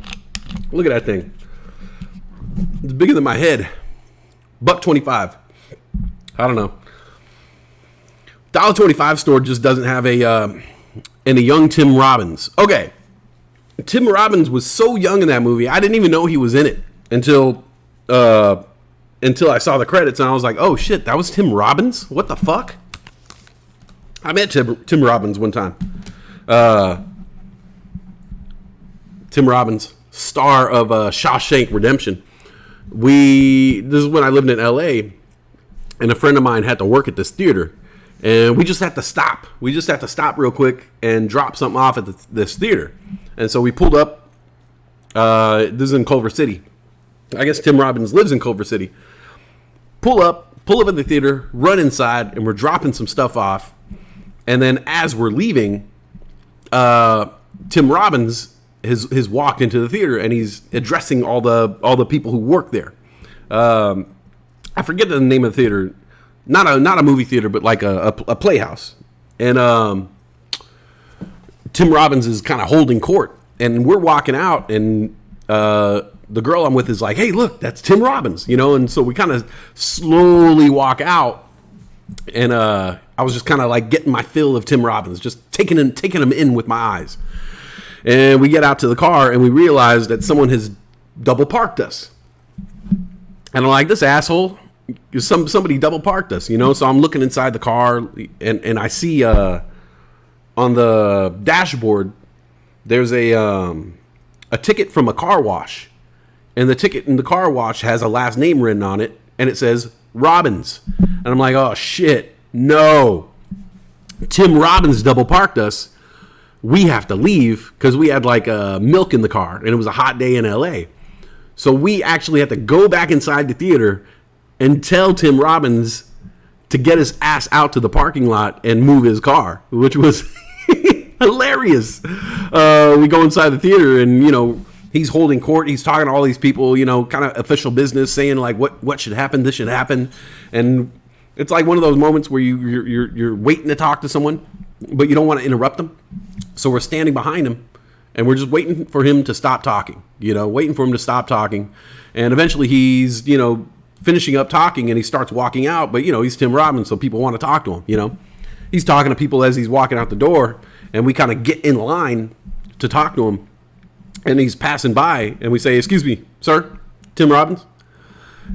Look at that thing. It's bigger than my head. $1.25. I don't know. $1.25 store just doesn't have a young Tim Robbins. Okay, Tim Robbins was so young in that movie. I didn't even know he was in it until I saw the credits, and I was like, "Oh shit, that was Tim Robbins? What the fuck?" I met Tim Robbins one time. Tim Robbins, star of Shawshank Redemption. This is when I lived in LA, and a friend of mine had to work at this theater. And we just had to stop. We just had to stop real quick and drop something off at this theater. And so we pulled up. This is in Culver City. I guess Tim Robbins lives in Culver City. Pull up at the theater, run inside, and we're dropping some stuff off. And then as we're leaving, Tim Robbins has walked into the theater and he's addressing all the people who work there. I forget the name of the theater. Not a movie theater, but like a playhouse. And Tim Robbins is kind of holding court. And we're walking out, and the girl I'm with is like, "Hey, look, that's Tim Robbins," you know. And so we kind of slowly walk out, and I was just kind of like getting my fill of Tim Robbins, just taking him in with my eyes. And we get out to the car, and we realize that someone has double parked us. And I'm like, "This asshole." Somebody double parked us, you know. So I'm looking inside the car, and I see on the dashboard there's a ticket from a car wash, and the ticket in the car wash has a last name written on it, and it says Robbins. And I'm like, "Oh shit, no! Tim Robbins double parked us. We have to leave because we had like milk in the car, and it was a hot day in LA. So we actually had to go back inside the theater and tell Tim Robbins to get his ass out to the parking lot and move his car," which was hilarious. We go inside the theater, and you know, he's holding court. He's talking to all these people, you know, kind of official business, saying like what should happen, this should happen, and it's like one of those moments where you're waiting to talk to someone, but you don't want to interrupt them. So we're standing behind him, and we're just waiting for him to stop talking. You know, waiting for him to stop talking, and eventually he's, you know, finishing up talking, and he starts walking out, but you know, he's Tim Robbins, so people want to talk to him, you know. He's talking to people as he's walking out the door, and we kind of get in line to talk to him, and he's passing by, and we say, "Excuse me, sir, Tim Robbins."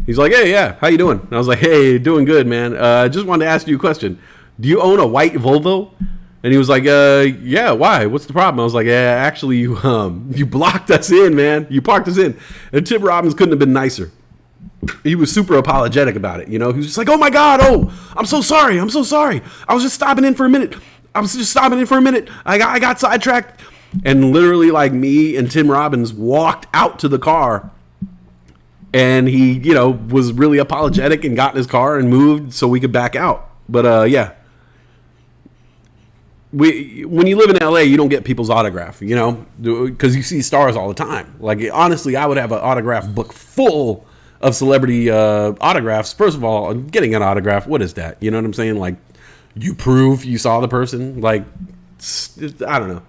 He's like, "Hey, yeah, how you doing?" And I was like, "Hey, doing good, man. I just wanted to ask you a question. Do you own a white Volvo?" And he was like, "Yeah, why? What's the problem?" I was like, "Yeah, actually, you blocked us in, man. You parked us in." And Tim Robbins couldn't have been nicer. He was super apologetic about it, you know. He was just like, "Oh my God, I'm so sorry. I'm so sorry. I was just stopping in for a minute. I got sidetracked." And literally, like, me and Tim Robbins walked out to the car, and he, you know, was really apologetic and got in his car and moved so we could back out. But yeah, when you live in LA, you don't get people's autograph, you know, because you see stars all the time. Like, honestly, I would have an autograph book full of celebrity autographs. First of all, getting an autograph, what is that? You know what I'm saying? Like, you prove you saw the person. Like, I don't know.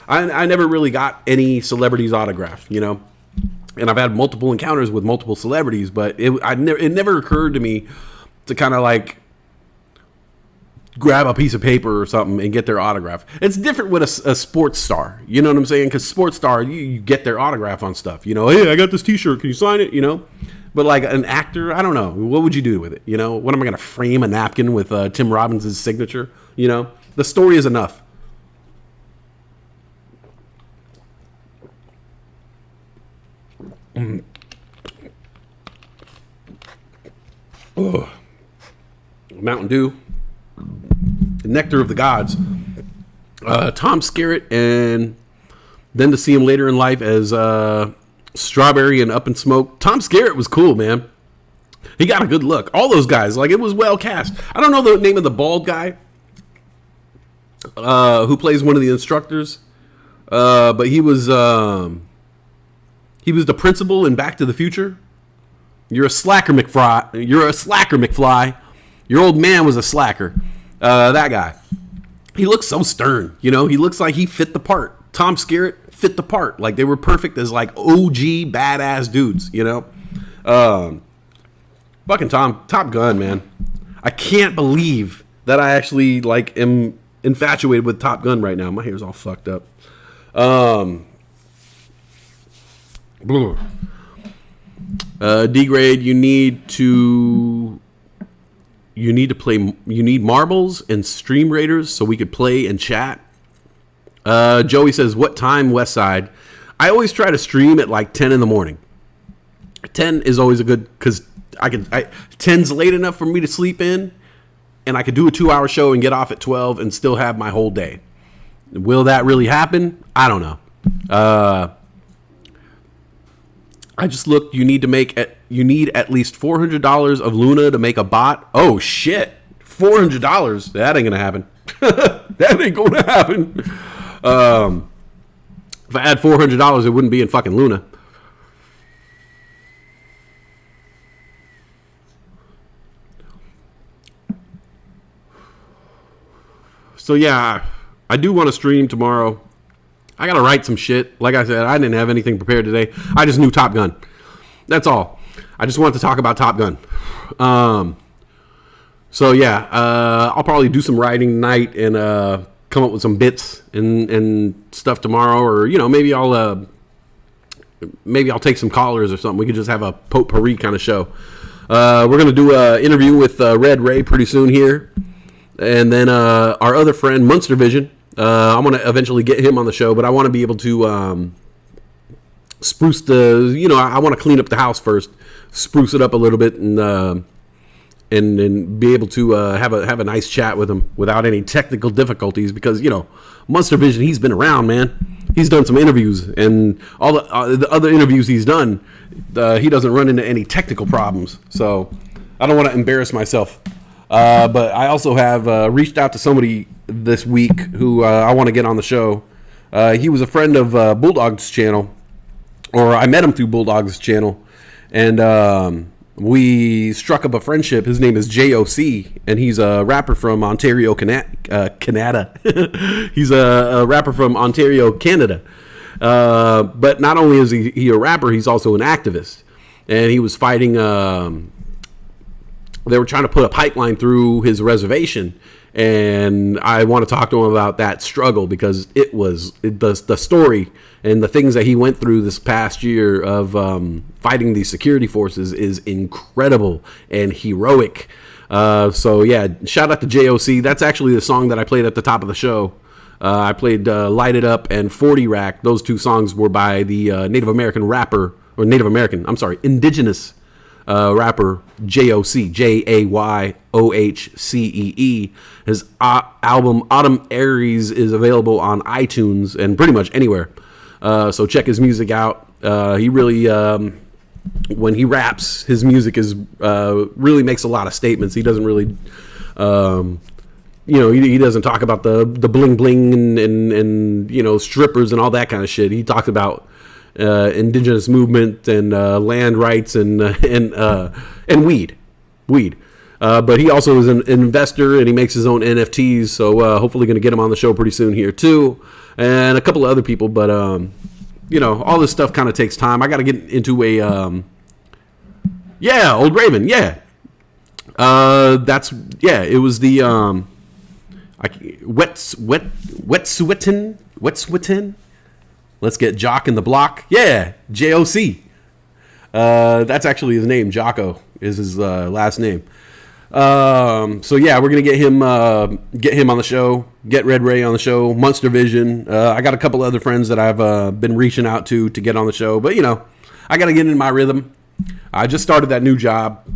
I never really got any celebrities autograph, you know, and I've had multiple encounters with multiple celebrities, but it never occurred to me to kind of like grab a piece of paper or something and get their autograph. It's different with a sports star, you know what I'm saying? Because sports star, you get their autograph on stuff, you know. "Hey, I got this T-shirt. Can you sign it?" You know. But like an actor, I don't know. What would you do with it? You know, what am I going to frame a napkin with Tim Robbins' signature? You know, the story is enough. Oh. Mountain Dew, nectar of the gods. Tom Skerritt, and then to see him later in life as Strawberry and Up in Smoke. Tom Skerritt was cool, man. He got a good look. All those guys, like, it was well cast. I don't know the name of the bald guy who plays one of the instructors, but he was the principal in Back to the Future. You're a slacker, McFly. Your old man was a slacker. That guy. He looks so stern, you know. He looks like he fit the part. Tom Skerritt fit the part. Like, they were perfect as like OG badass dudes, you know. Fucking Top Gun, man. I can't believe that I actually like am infatuated with Top Gun right now. My hair's all fucked up. D-Grade, you need marbles and Stream Raiders so we could play and chat. Joey says, "What time, Westside?" I always try to stream at like 10 in the morning. 10 is always a good, because 10's late enough for me to sleep in, and I could do a 2-hour show and get off at 12 and still have my whole day. Will that really happen? I don't know. I just looked. You need at least $400 of Luna to make a bot. Oh shit, $400? That ain't gonna happen. That ain't gonna happen. If I had $400, it wouldn't be in fucking Luna. So yeah, I do want to stream tomorrow. I gotta write some shit. Like I said, I didn't have anything prepared today. I just knew Top Gun. That's all. I just wanted to talk about Top Gun. So yeah, I'll probably do some writing tonight and come up with some bits and stuff tomorrow, or you know, maybe I'll take some callers or something. We could just have a potpourri kind of show. We're gonna do an interview with Red Ray pretty soon here, and then our other friend Munster Vision. I want to eventually get him on the show, but I want to be able to spruce the, you know, I want to clean up the house first, spruce it up a little bit, and be able to have a nice chat with him without any technical difficulties, because, you know, Munster Vision, he's been around, man. He's done some interviews, and all the other interviews he's done, he doesn't run into any technical problems. So I don't want to embarrass myself. But I also have reached out to somebody this week who I want to get on the show. He was a friend of Bulldog's channel, or I met him through Bulldog's channel, and we struck up a friendship. His name is JOC, and he's a rapper from Ontario, Canada. He's a rapper from Ontario, Canada. But not only is he a rapper, he's also an activist. And he was fighting... they were trying to put a pipeline through his reservation, and I want to talk to him about that struggle because the story and the things that he went through this past year of fighting these security forces is incredible and heroic. So yeah, shout out to JOC. That's actually the song that I played at the top of the show. I played Light It Up and 40 Rack. Those two songs were by the indigenous rapper JOC, JAYOHCEE. His album Autumn Aries is available on iTunes and pretty much anywhere. So check his music out. He really, when he raps, his music is really makes a lot of statements. He doesn't really, he doesn't talk about the bling bling and strippers and all that kind of shit. He talks about indigenous movement and land rights and weed. But he also is an investor and he makes his own NFTs. So hopefully going to get him on the show pretty soon here too, and a couple of other people. But all this stuff kind of takes time. I got to get into a Old Raven. Yeah, it was the Wet'suwet'en. Let's get Jock in the block. Yeah, JOC. That's actually his name. Jocko is his last name. So yeah, we're gonna get him on the show. Get Red Ray on the show. Monster Vision. I got a couple other friends that I've been reaching out to get on the show. But I got to get in my rhythm. I just started that new job.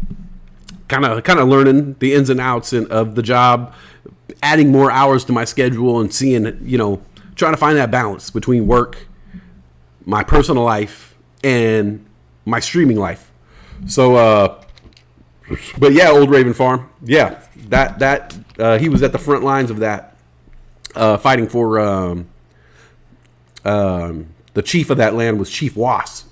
Kind of learning the ins and outs of the job, adding more hours to my schedule, and seeing trying to find that balance between work, my personal life, and my streaming life. So, but yeah, Old Raven Farm. Yeah, that he was at the front lines of that, fighting for the chief of that land was Chief Was.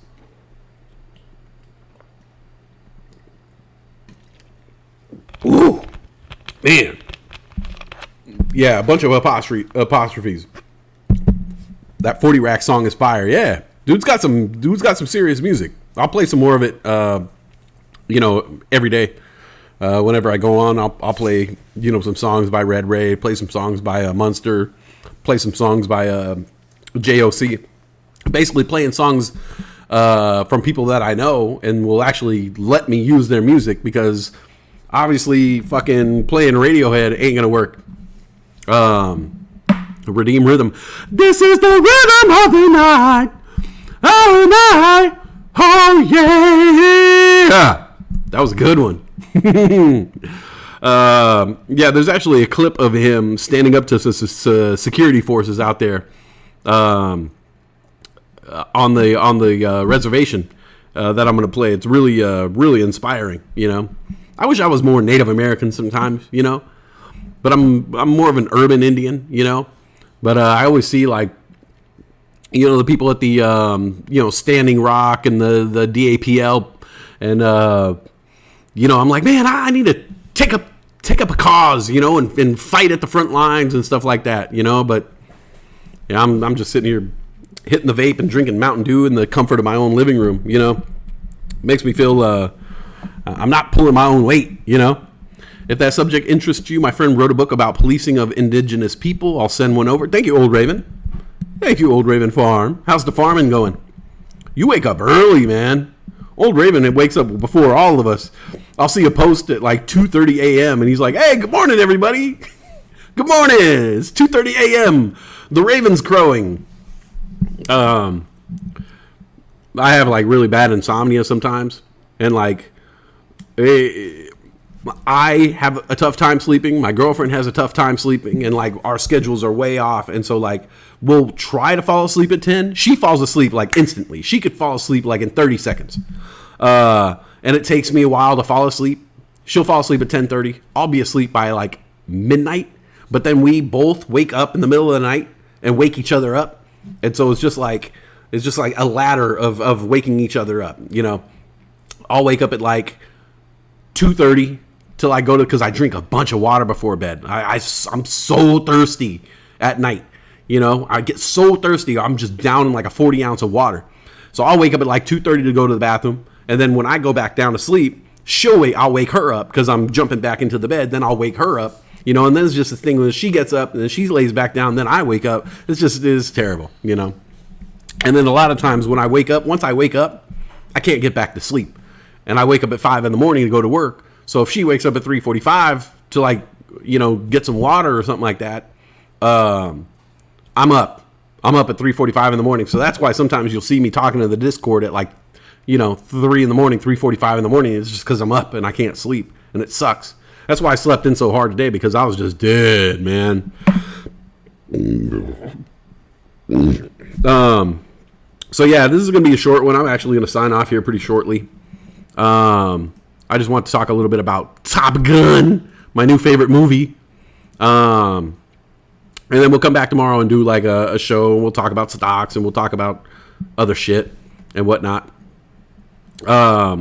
Ooh, man. Yeah, a bunch of apostrophes. That 40 Rack song is fire. Yeah, dude's got some serious music. I'll play some more of it. Every day. Whenever I go on, I'll play some songs by Red Ray, play some songs by Munster, play some songs by JOC. Basically, playing songs from people that I know and will actually let me use their music because obviously, fucking playing Radiohead ain't gonna work. Redeem Rhythm. This is the rhythm of the night. Oh, night. Oh, yeah. That was a good one. Yeah, there's actually a clip of him standing up to security forces out there on the reservation that I'm going to play. It's really, really inspiring, I wish I was more Native American sometimes, but I'm more of an urban Indian, But I always see the people at the Standing Rock and the DAPL, and I'm like, man, I need to take up a cause, and fight at the front lines and stuff like that, But yeah, I'm just sitting here hitting the vape and drinking Mountain Dew in the comfort of my own living room, Makes me feel I'm not pulling my own weight, If that subject interests you, my friend wrote a book about policing of indigenous people. I'll send one over. Thank you, Old Raven. Thank you, Old Raven Farm. How's the farming going? You wake up early, man. Old Raven, it wakes up before all of us. I'll see a post at like 2:30 a.m. and he's like, hey, good morning, everybody. Good morning. It's 2:30 a.m. The raven's crowing. I have like really bad insomnia sometimes. And like, I have a tough time sleeping. My girlfriend has a tough time sleeping, and like our schedules are way off. And so like we'll try to fall asleep at 10. She falls asleep like instantly. She could fall asleep like in 30 seconds. And it takes me a while to fall asleep. She'll fall asleep at 10:30. I'll be asleep by like midnight. But then we both wake up in the middle of the night and wake each other up. And so it's just like a ladder of waking each other up. I'll wake up at like 2:30 till I go to, because I drink a bunch of water before bed. I'm so thirsty at night. I get so thirsty. I'm just down in like a 40 ounce of water. So I'll wake up at like 2:30 to go to the bathroom. And then when I go back down to sleep, I'll wake her up because I'm jumping back into the bed. Then I'll wake her up, You know, and then it's just a thing when she gets up and then she lays back down, then I wake up. It's terrible, you know. And then a lot of times when I wake up, once I wake up, I can't get back to sleep. And I wake up at 5 in the morning to go to work. So if she wakes up at 3:45 to, like, you know, get some water or something like that, I'm up. I'm up at 3:45 in the morning. So that's why sometimes you'll see me talking to the Discord at, like, you know, 3 in the morning, 3:45 in the morning. It's just because I'm up and I can't sleep. And it sucks. That's why I slept in so hard today, because I was just dead, man. So yeah, this is going to be a short one. I'm actually going to sign off here pretty shortly. I just want to talk a little bit about Top Gun, my new favorite movie. And then we'll come back tomorrow and do like a show. And we'll talk about stocks and we'll talk about other shit and whatnot. But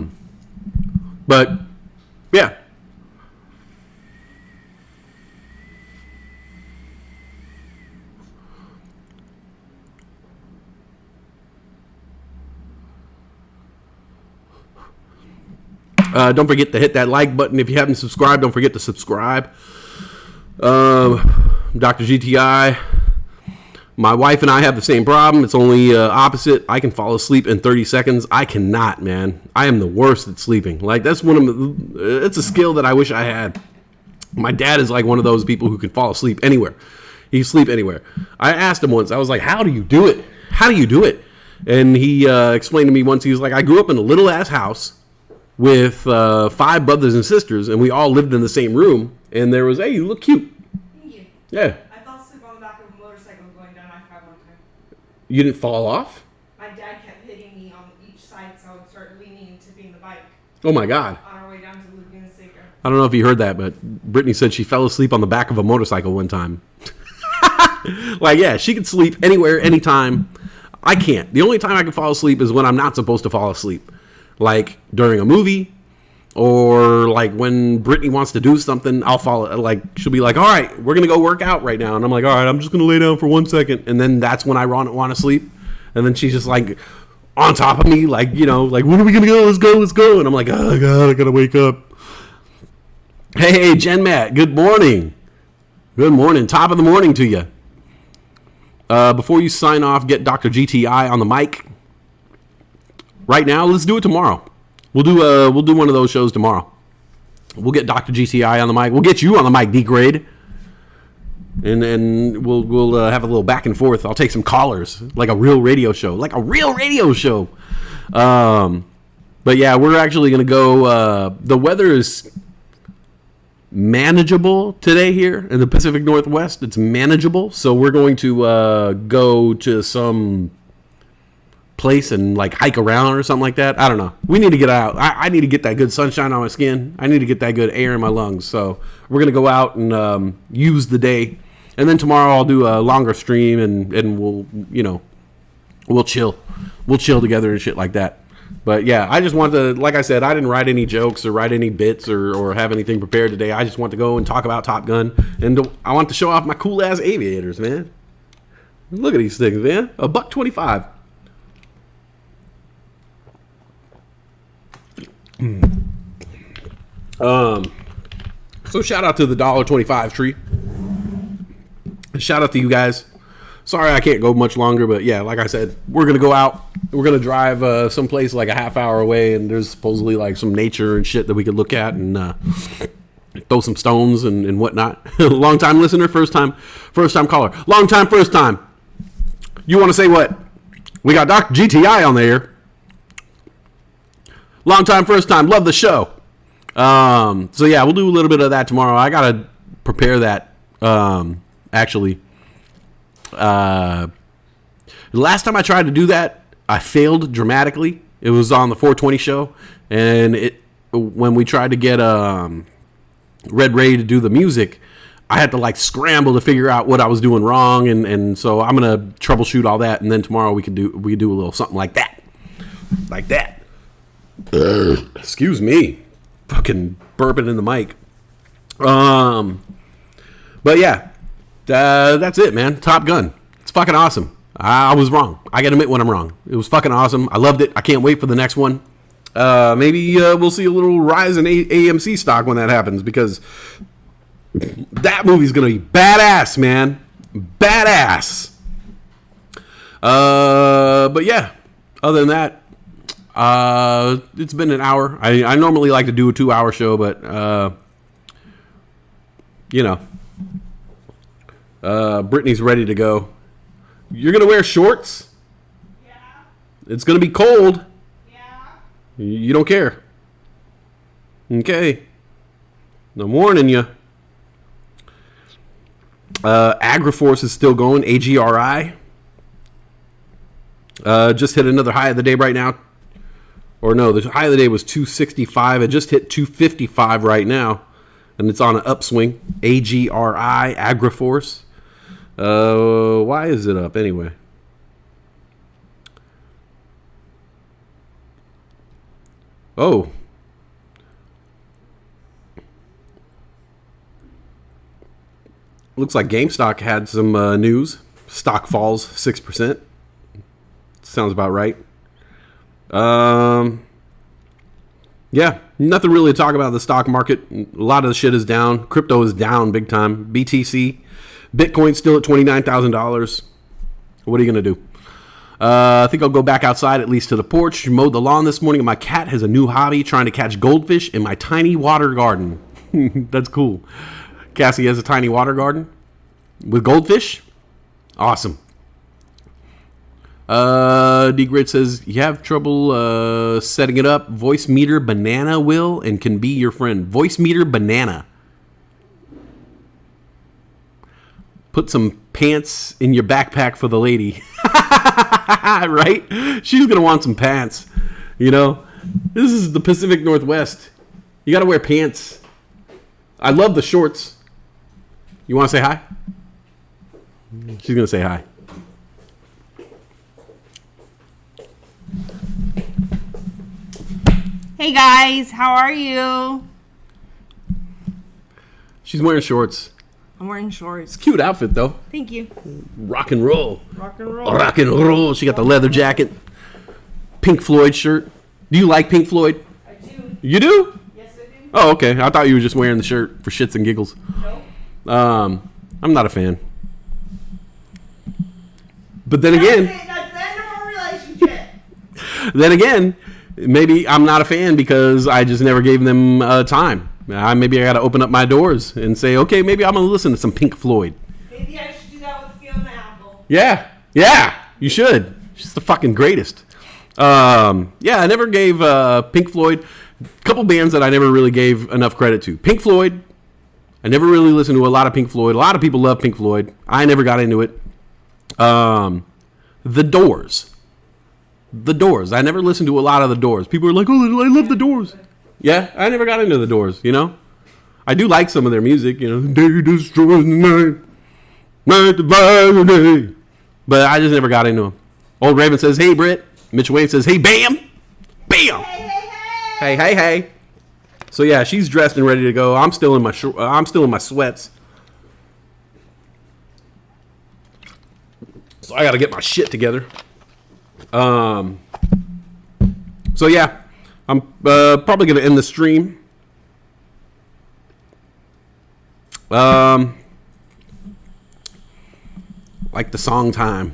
yeah. Don't forget to hit that like button. If you haven't subscribed, don't forget to subscribe. Dr. GTI. My wife and I have the same problem. It's only opposite. I can fall asleep in 30 seconds. I cannot, man. I am the worst at sleeping. Like, that's it's a skill that I wish I had. My dad is like one of those people who can fall asleep anywhere. He can sleep anywhere. I asked him once. I was like, how do you do it? How do you do it? And he explained to me once. He was like, I grew up in a little ass house with 5 brothers and sisters, and we all lived in the same room. And there was, hey, you look cute. Thank you. Yeah. I fell asleep on the back of a motorcycle going down I-5 one time. You didn't fall off? My dad kept hitting me on each side, so I would start leaning and tipping the bike Oh my God. on our way down to Laguna Seca. I don't know if you heard that, but Brittany said she fell asleep on the back of a motorcycle one time. Like, yeah, she could sleep anywhere, anytime. I can't. The only time I can fall asleep is when I'm not supposed to fall asleep. Like during a movie, or like when Brittany wants to do something, I'll fall. Like, she'll be like, all right, we're going to go work out right now. And I'm like, all right, I'm just going to lay down for 1 second. And then that's when I want to sleep. And then she's just like on top of me, like, you know, like, when are we going to go? Let's go. And I'm like, oh God, I got to wake up. Hey, Jen Matt, good morning. Good morning. Top of the morning to you. Before you sign off, get Dr. GTI on the mic. Right now, let's do it tomorrow. We'll do one of those shows tomorrow. We'll get Dr. GTI on the mic. We'll get you on the mic, D-Grade. And we'll have a little back and forth. I'll take some callers, like a real radio show. But yeah, we're actually going to go. The weather is manageable today here in the Pacific Northwest. It's manageable. So we're going to go to some place and like hike around or something like that. I don't know. We need to get out. I need to get that good sunshine on my skin. I need to get that good air in my lungs. So we're going to go out and use the day. And then tomorrow I'll do a longer stream and we'll, you know, we'll chill. We'll chill together and shit like that. But yeah, I just want to, like I said, I didn't write any jokes or write any bits or have anything prepared today. I just want to go and talk about Top Gun. And I want to show off my cool ass aviators, man. Look at these things, man. $125. So shout out to the $1.25 tree. Shout out to you guys. Sorry I can't go much longer, but yeah, like I said, we're gonna go out. We're gonna drive someplace like a half hour away, and there's supposedly like some nature and shit that we could look at and throw some stones and whatnot. Long time listener, first time caller. Long time, first time. You want to say what? We got Dr. GTI on there. Long time, first time. Love the show. So yeah, we'll do a little bit of that tomorrow. I gotta prepare that. Actually, the last time I tried to do that, I failed dramatically. It was on the 420 show, and when we tried to get Red Ray to do the music, I had to like scramble to figure out what I was doing wrong, and so I'm gonna troubleshoot all that, and then tomorrow we could do a little something like that. Excuse me, fucking burping in the mic. But yeah, that's it, man. Top Gun. It's fucking awesome. I was wrong. I gotta admit when I'm wrong. It was fucking awesome. I loved it. I can't wait for the next one. Maybe we'll see a little rise in AMC stock when that happens, because That movie's gonna be badass, man. Badass. But yeah, other than that, it's been an hour. I normally like to do a 2-hour show, but Brittany's ready to go. You're gonna wear shorts? Yeah. It's gonna be cold. Yeah. You don't care. Okay. I'm warning you. AgriForce is still going. AGRI. Just hit another high of the day right now. Or no, the high of the day was 265. It just hit 255 right now. And it's on an upswing. AGRI, AgriForce. Why is it up anyway? Oh. Looks like GameStop had some news. Stock falls 6%. Sounds about right. Yeah, nothing really to talk about the stock market. A lot of the shit is down. Crypto is down big time. BTC. Bitcoin's still at $29,000. What are you going to do? I think I'll go back outside, at least to the porch. Mowed the lawn this morning, and my cat has a new hobby, trying to catch goldfish in my tiny water garden. That's cool. Cassie has a tiny water garden with goldfish. Awesome. D-Grid says, you have trouble setting it up. Voice Meter Banana will and can be your friend. Voice Meter Banana. Put some pants in your backpack for the lady. Right? She's going to want some pants. You know? This is the Pacific Northwest. You got to wear pants. I love the shorts. You want to say hi? She's going to say hi. Hey guys, how are you? She's wearing shorts. I'm wearing shorts. Cute outfit, though. Thank you. Rock and roll. Rock and roll. Rock and roll. She got the leather jacket. Pink Floyd shirt. Do you like Pink Floyd? I do. You do? Yes, I do. Oh, okay. I thought you were just wearing the shirt for shits and giggles. No. I'm not a fan. But then again, That's the end of our relationship. then again, maybe I'm not a fan because I just never gave them time. Maybe I got to open up my doors and say, okay, maybe I'm going to listen to some Pink Floyd. Maybe I should do that with Fiona Apple. Yeah, you should. She's the fucking greatest. Yeah, I never gave Pink Floyd, a couple bands that I never really gave enough credit to. Pink Floyd, I never really listened to a lot of Pink Floyd. A lot of people love Pink Floyd. I never got into it. The Doors. The Doors. I never listened to a lot of The Doors. People are like, oh, I love The Doors. Yeah, I never got into The Doors, you know? I do like some of their music, you know? Day destroys the night, night divides the day. But I just never got into them. Old Raven says, hey, Britt. Mitch Wayne says, hey, Bam. Bam. Hey. So, yeah, she's dressed and ready to go. I'm still in my sweats. So I got to get my shit together. So, yeah. I'm probably going to end the stream. Like the song time.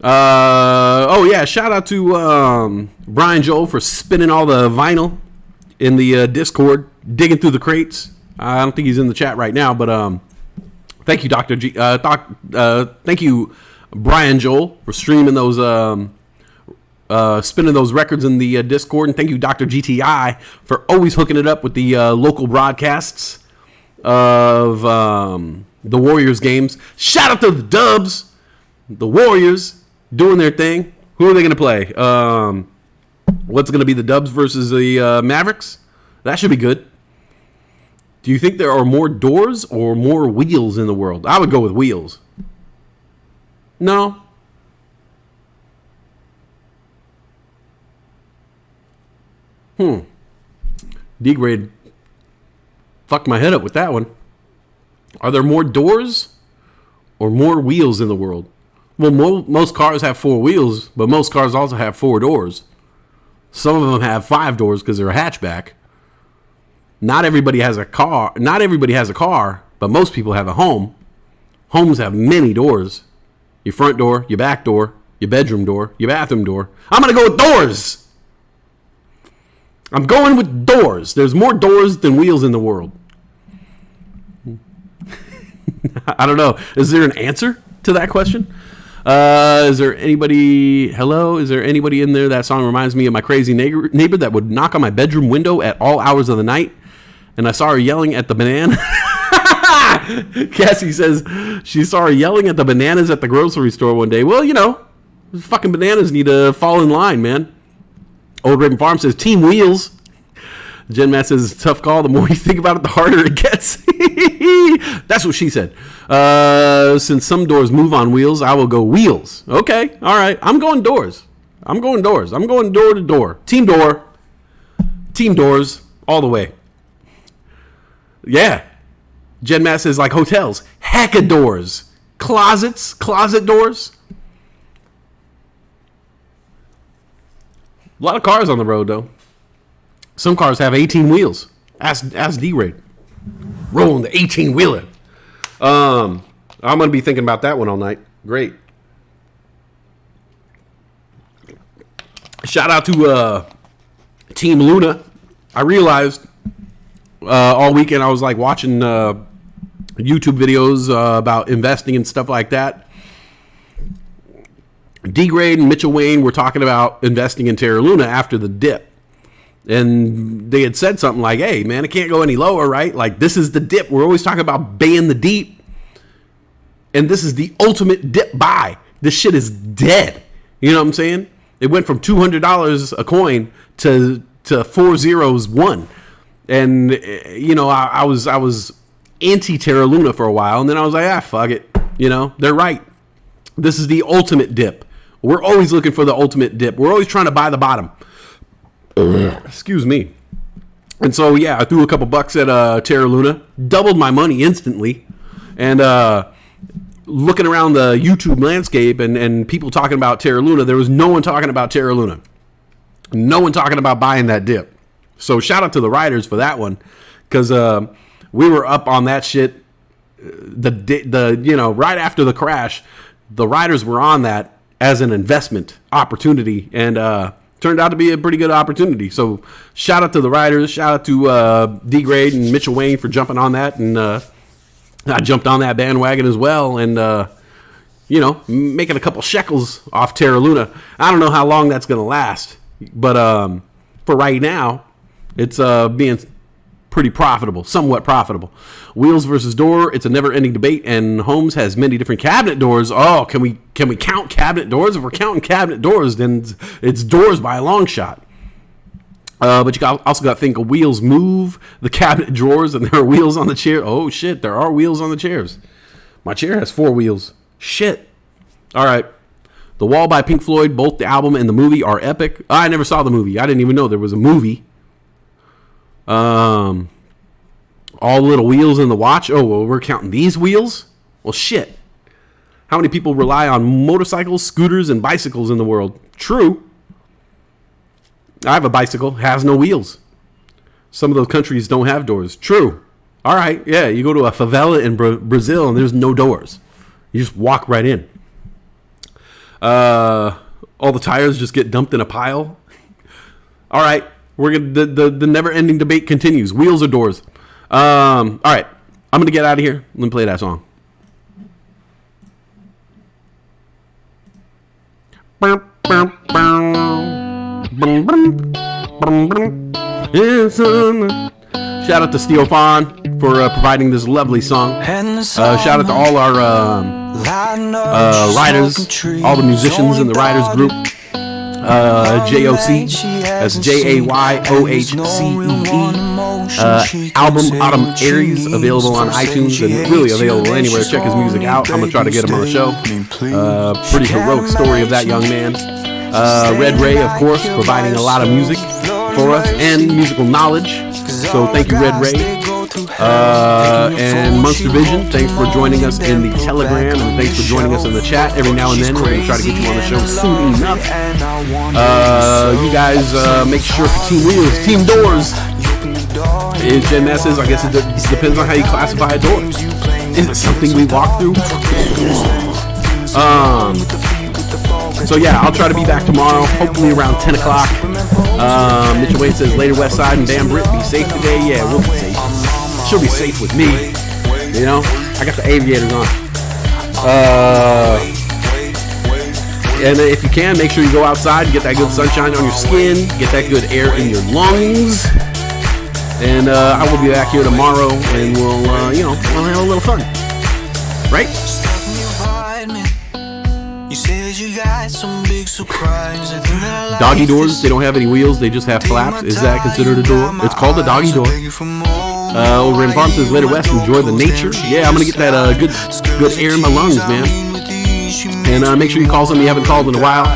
Oh, yeah. Shout out to Brian Joel for spinning all the vinyl in the Discord, digging through the crates. I don't think he's in the chat right now, but thank you, Dr. G. Thank you, Brian Joel, for streaming those spinning those records in the Discord, and thank you, Dr. GTI, for always hooking it up with the local broadcasts of the Warriors games. Shout out to the Dubs, the Warriors doing their thing. Who are they going to play? What's going to be the Dubs versus the Mavericks? That should be good. Do you think there are more doors or more wheels in the world? I would go with wheels. No. D-grade fucked my head up with that one. Are there more doors or more wheels in the world? Well, most cars have 4 wheels, but most cars also have 4 doors. Some of them have 5 doors because they're a hatchback. Not everybody has a car. Not everybody has a car but most people have a home. Homes have many doors. Your front door, your back door, your bedroom door, your bathroom door. I'm going to go with doors. I'm going with doors. There's more doors than wheels in the world. I don't know. Is there an answer to that question? Is there anybody? Hello? Is there anybody in there? That song reminds me of my crazy neighbor that would knock on my bedroom window at all hours of the night. And I saw her yelling at the banana. Cassie says she saw her yelling at the bananas at the grocery store one day. Well, you know, fucking bananas need to fall in line, man. Old Raven Farm says Team Wheels. Jen Matt says, tough call. The more you think about it, the harder it gets. That's what she said. Since some doors move on wheels, I will go wheels. Okay. All right. I'm going doors. I'm going doors. I'm going door to door. Team door. Team doors. All the way. Yeah. Jen Matt says, like hotels. Hecka doors. Closets. Closet doors. A lot of cars on the road, though. Some cars have 18 wheels. Ask D-Ray. Rolling the 18-wheeler. I'm going to be thinking about that one all night. Great. Shout out to Team Luna. I realized all weekend I was like watching YouTube videos about investing and stuff like that. D-Grade and Mitchell Wayne were talking about investing in Terra Luna after the dip. And they had said something like, hey, man, it can't go any lower, right? Like, this is the dip. We're always talking about baying the deep. And this is the ultimate dip buy. This shit is dead. You know what I'm saying? It went from $200 a coin to 4 zeros 1. And, you know, I was anti-Terra Luna for a while. And then I was like, fuck it. You know, they're right. This is the ultimate dip. We're always looking for the ultimate dip. We're always trying to buy the bottom. Excuse me. And so, yeah, I threw a couple bucks at Terra Luna, doubled my money instantly, and looking around the YouTube landscape and people talking about Terra Luna, there was no one talking about Terra Luna. No one talking about buying that dip. So shout out to the riders for that one, because we were up on that shit. Right after the crash, the riders were on that as an investment opportunity, and turned out to be a pretty good opportunity. So shout out to the riders. Shout out to D-Grade and Mitchell Wayne for jumping on that. And I jumped on that bandwagon as well. And, making a couple shekels off Terra Luna. I don't know how long that's going to last. But for right now, it's being pretty profitable, somewhat profitable. Wheels versus door, it's a never-ending debate, and Homes has many different cabinet doors. Oh, can we count cabinet doors? If we're counting cabinet doors, then it's doors by a long shot. But you also got to think of wheels move the cabinet drawers, and there are wheels on the chair. Oh, shit, there are wheels on the chairs. My chair has 4 wheels. Shit. All right. The Wall by Pink Floyd, both the album and the movie are epic. I never saw the movie. I didn't even know there was a movie. All little wheels in the watch. Oh, well, we're counting these wheels? Well, shit. How many people rely on motorcycles, scooters, and bicycles in the world? True. I have a bicycle, has no wheels. Some of those countries don't have doors. True. All right, yeah, you go to a favela in Brazil and there's no doors. You just walk right in. All the tires just get dumped in a pile. All right. We're gonna the never-ending debate continues. Wheels or doors? All right, I'm gonna get out of here. Let me play that song. Shout out to Steel Fawn for providing this lovely song. Shout out to all our riders, all the musicians in the riders group. JOC, that's JAYOHCEE. Album Autumn Aries, available on iTunes and really available anywhere. Check his music out. I'm gonna try to get him on the show. Pretty heroic story of that young man. Red Ray, of course, providing a lot of music for us and musical knowledge. So thank you, Red Ray. And Monster Vision, thanks for joining us in the Telegram, and thanks for joining us in the chat every now and then. We're going to try to get you on the show soon enough. You guys make sure for Team Wheels, Team Doors, is Gen S's. I guess it depends on how you classify a door. Is it something we walk through? So yeah, I'll try to be back tomorrow, hopefully around 10 o'clock. Mitchell Wayne says, later West Side and damn Brit, be safe today. Yeah, we'll be safe. She'll be safe with me. You know, I got the aviators on. And if you can, make sure you go outside, get that good sunshine on your skin, get that good air in your lungs. And I will be back here tomorrow, and we'll have a little fun, right? Doggy doors, they don't have any wheels, they just have flaps. Is that considered a door? It's called a doggy door. Over in Farm says, later West, enjoy the nature. Yeah, I'm gonna get that good air in my lungs, man. And make sure you call somebody you haven't called in a while.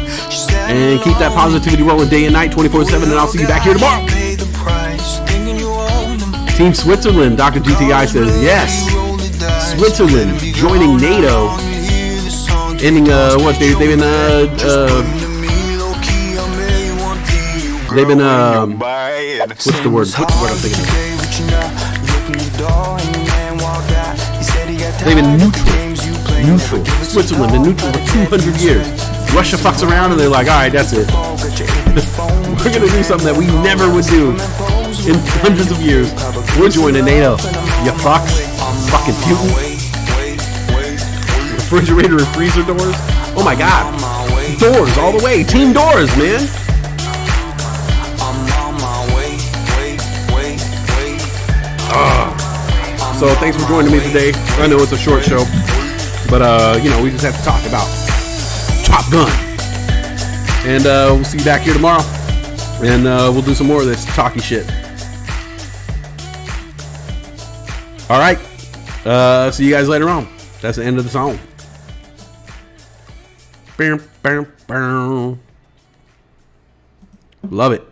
And keep that positivity rolling day and night, 24/7, and I'll see you back here tomorrow. Team Switzerland, Dr. GTI says, yes. Switzerland joining NATO. Ending, what, they've been, what's the word? What's the word I'm thinking of? They've been neutral. Switzerland been neutral for 200 years. Russia fucks around and they're like, alright, that's it. We're gonna do something that we never would do in hundreds of years. We're joining NATO. You fucks. Fucking Putin. Refrigerator and freezer doors. Oh my god. Doors all the way. Team Doors, man. So thanks for joining me today. I know it's a short show, but we just have to talk about Top Gun. And we'll see you back here tomorrow. And we'll do some more of this talky shit. All right. See you guys later on. That's the end of the song. Love it.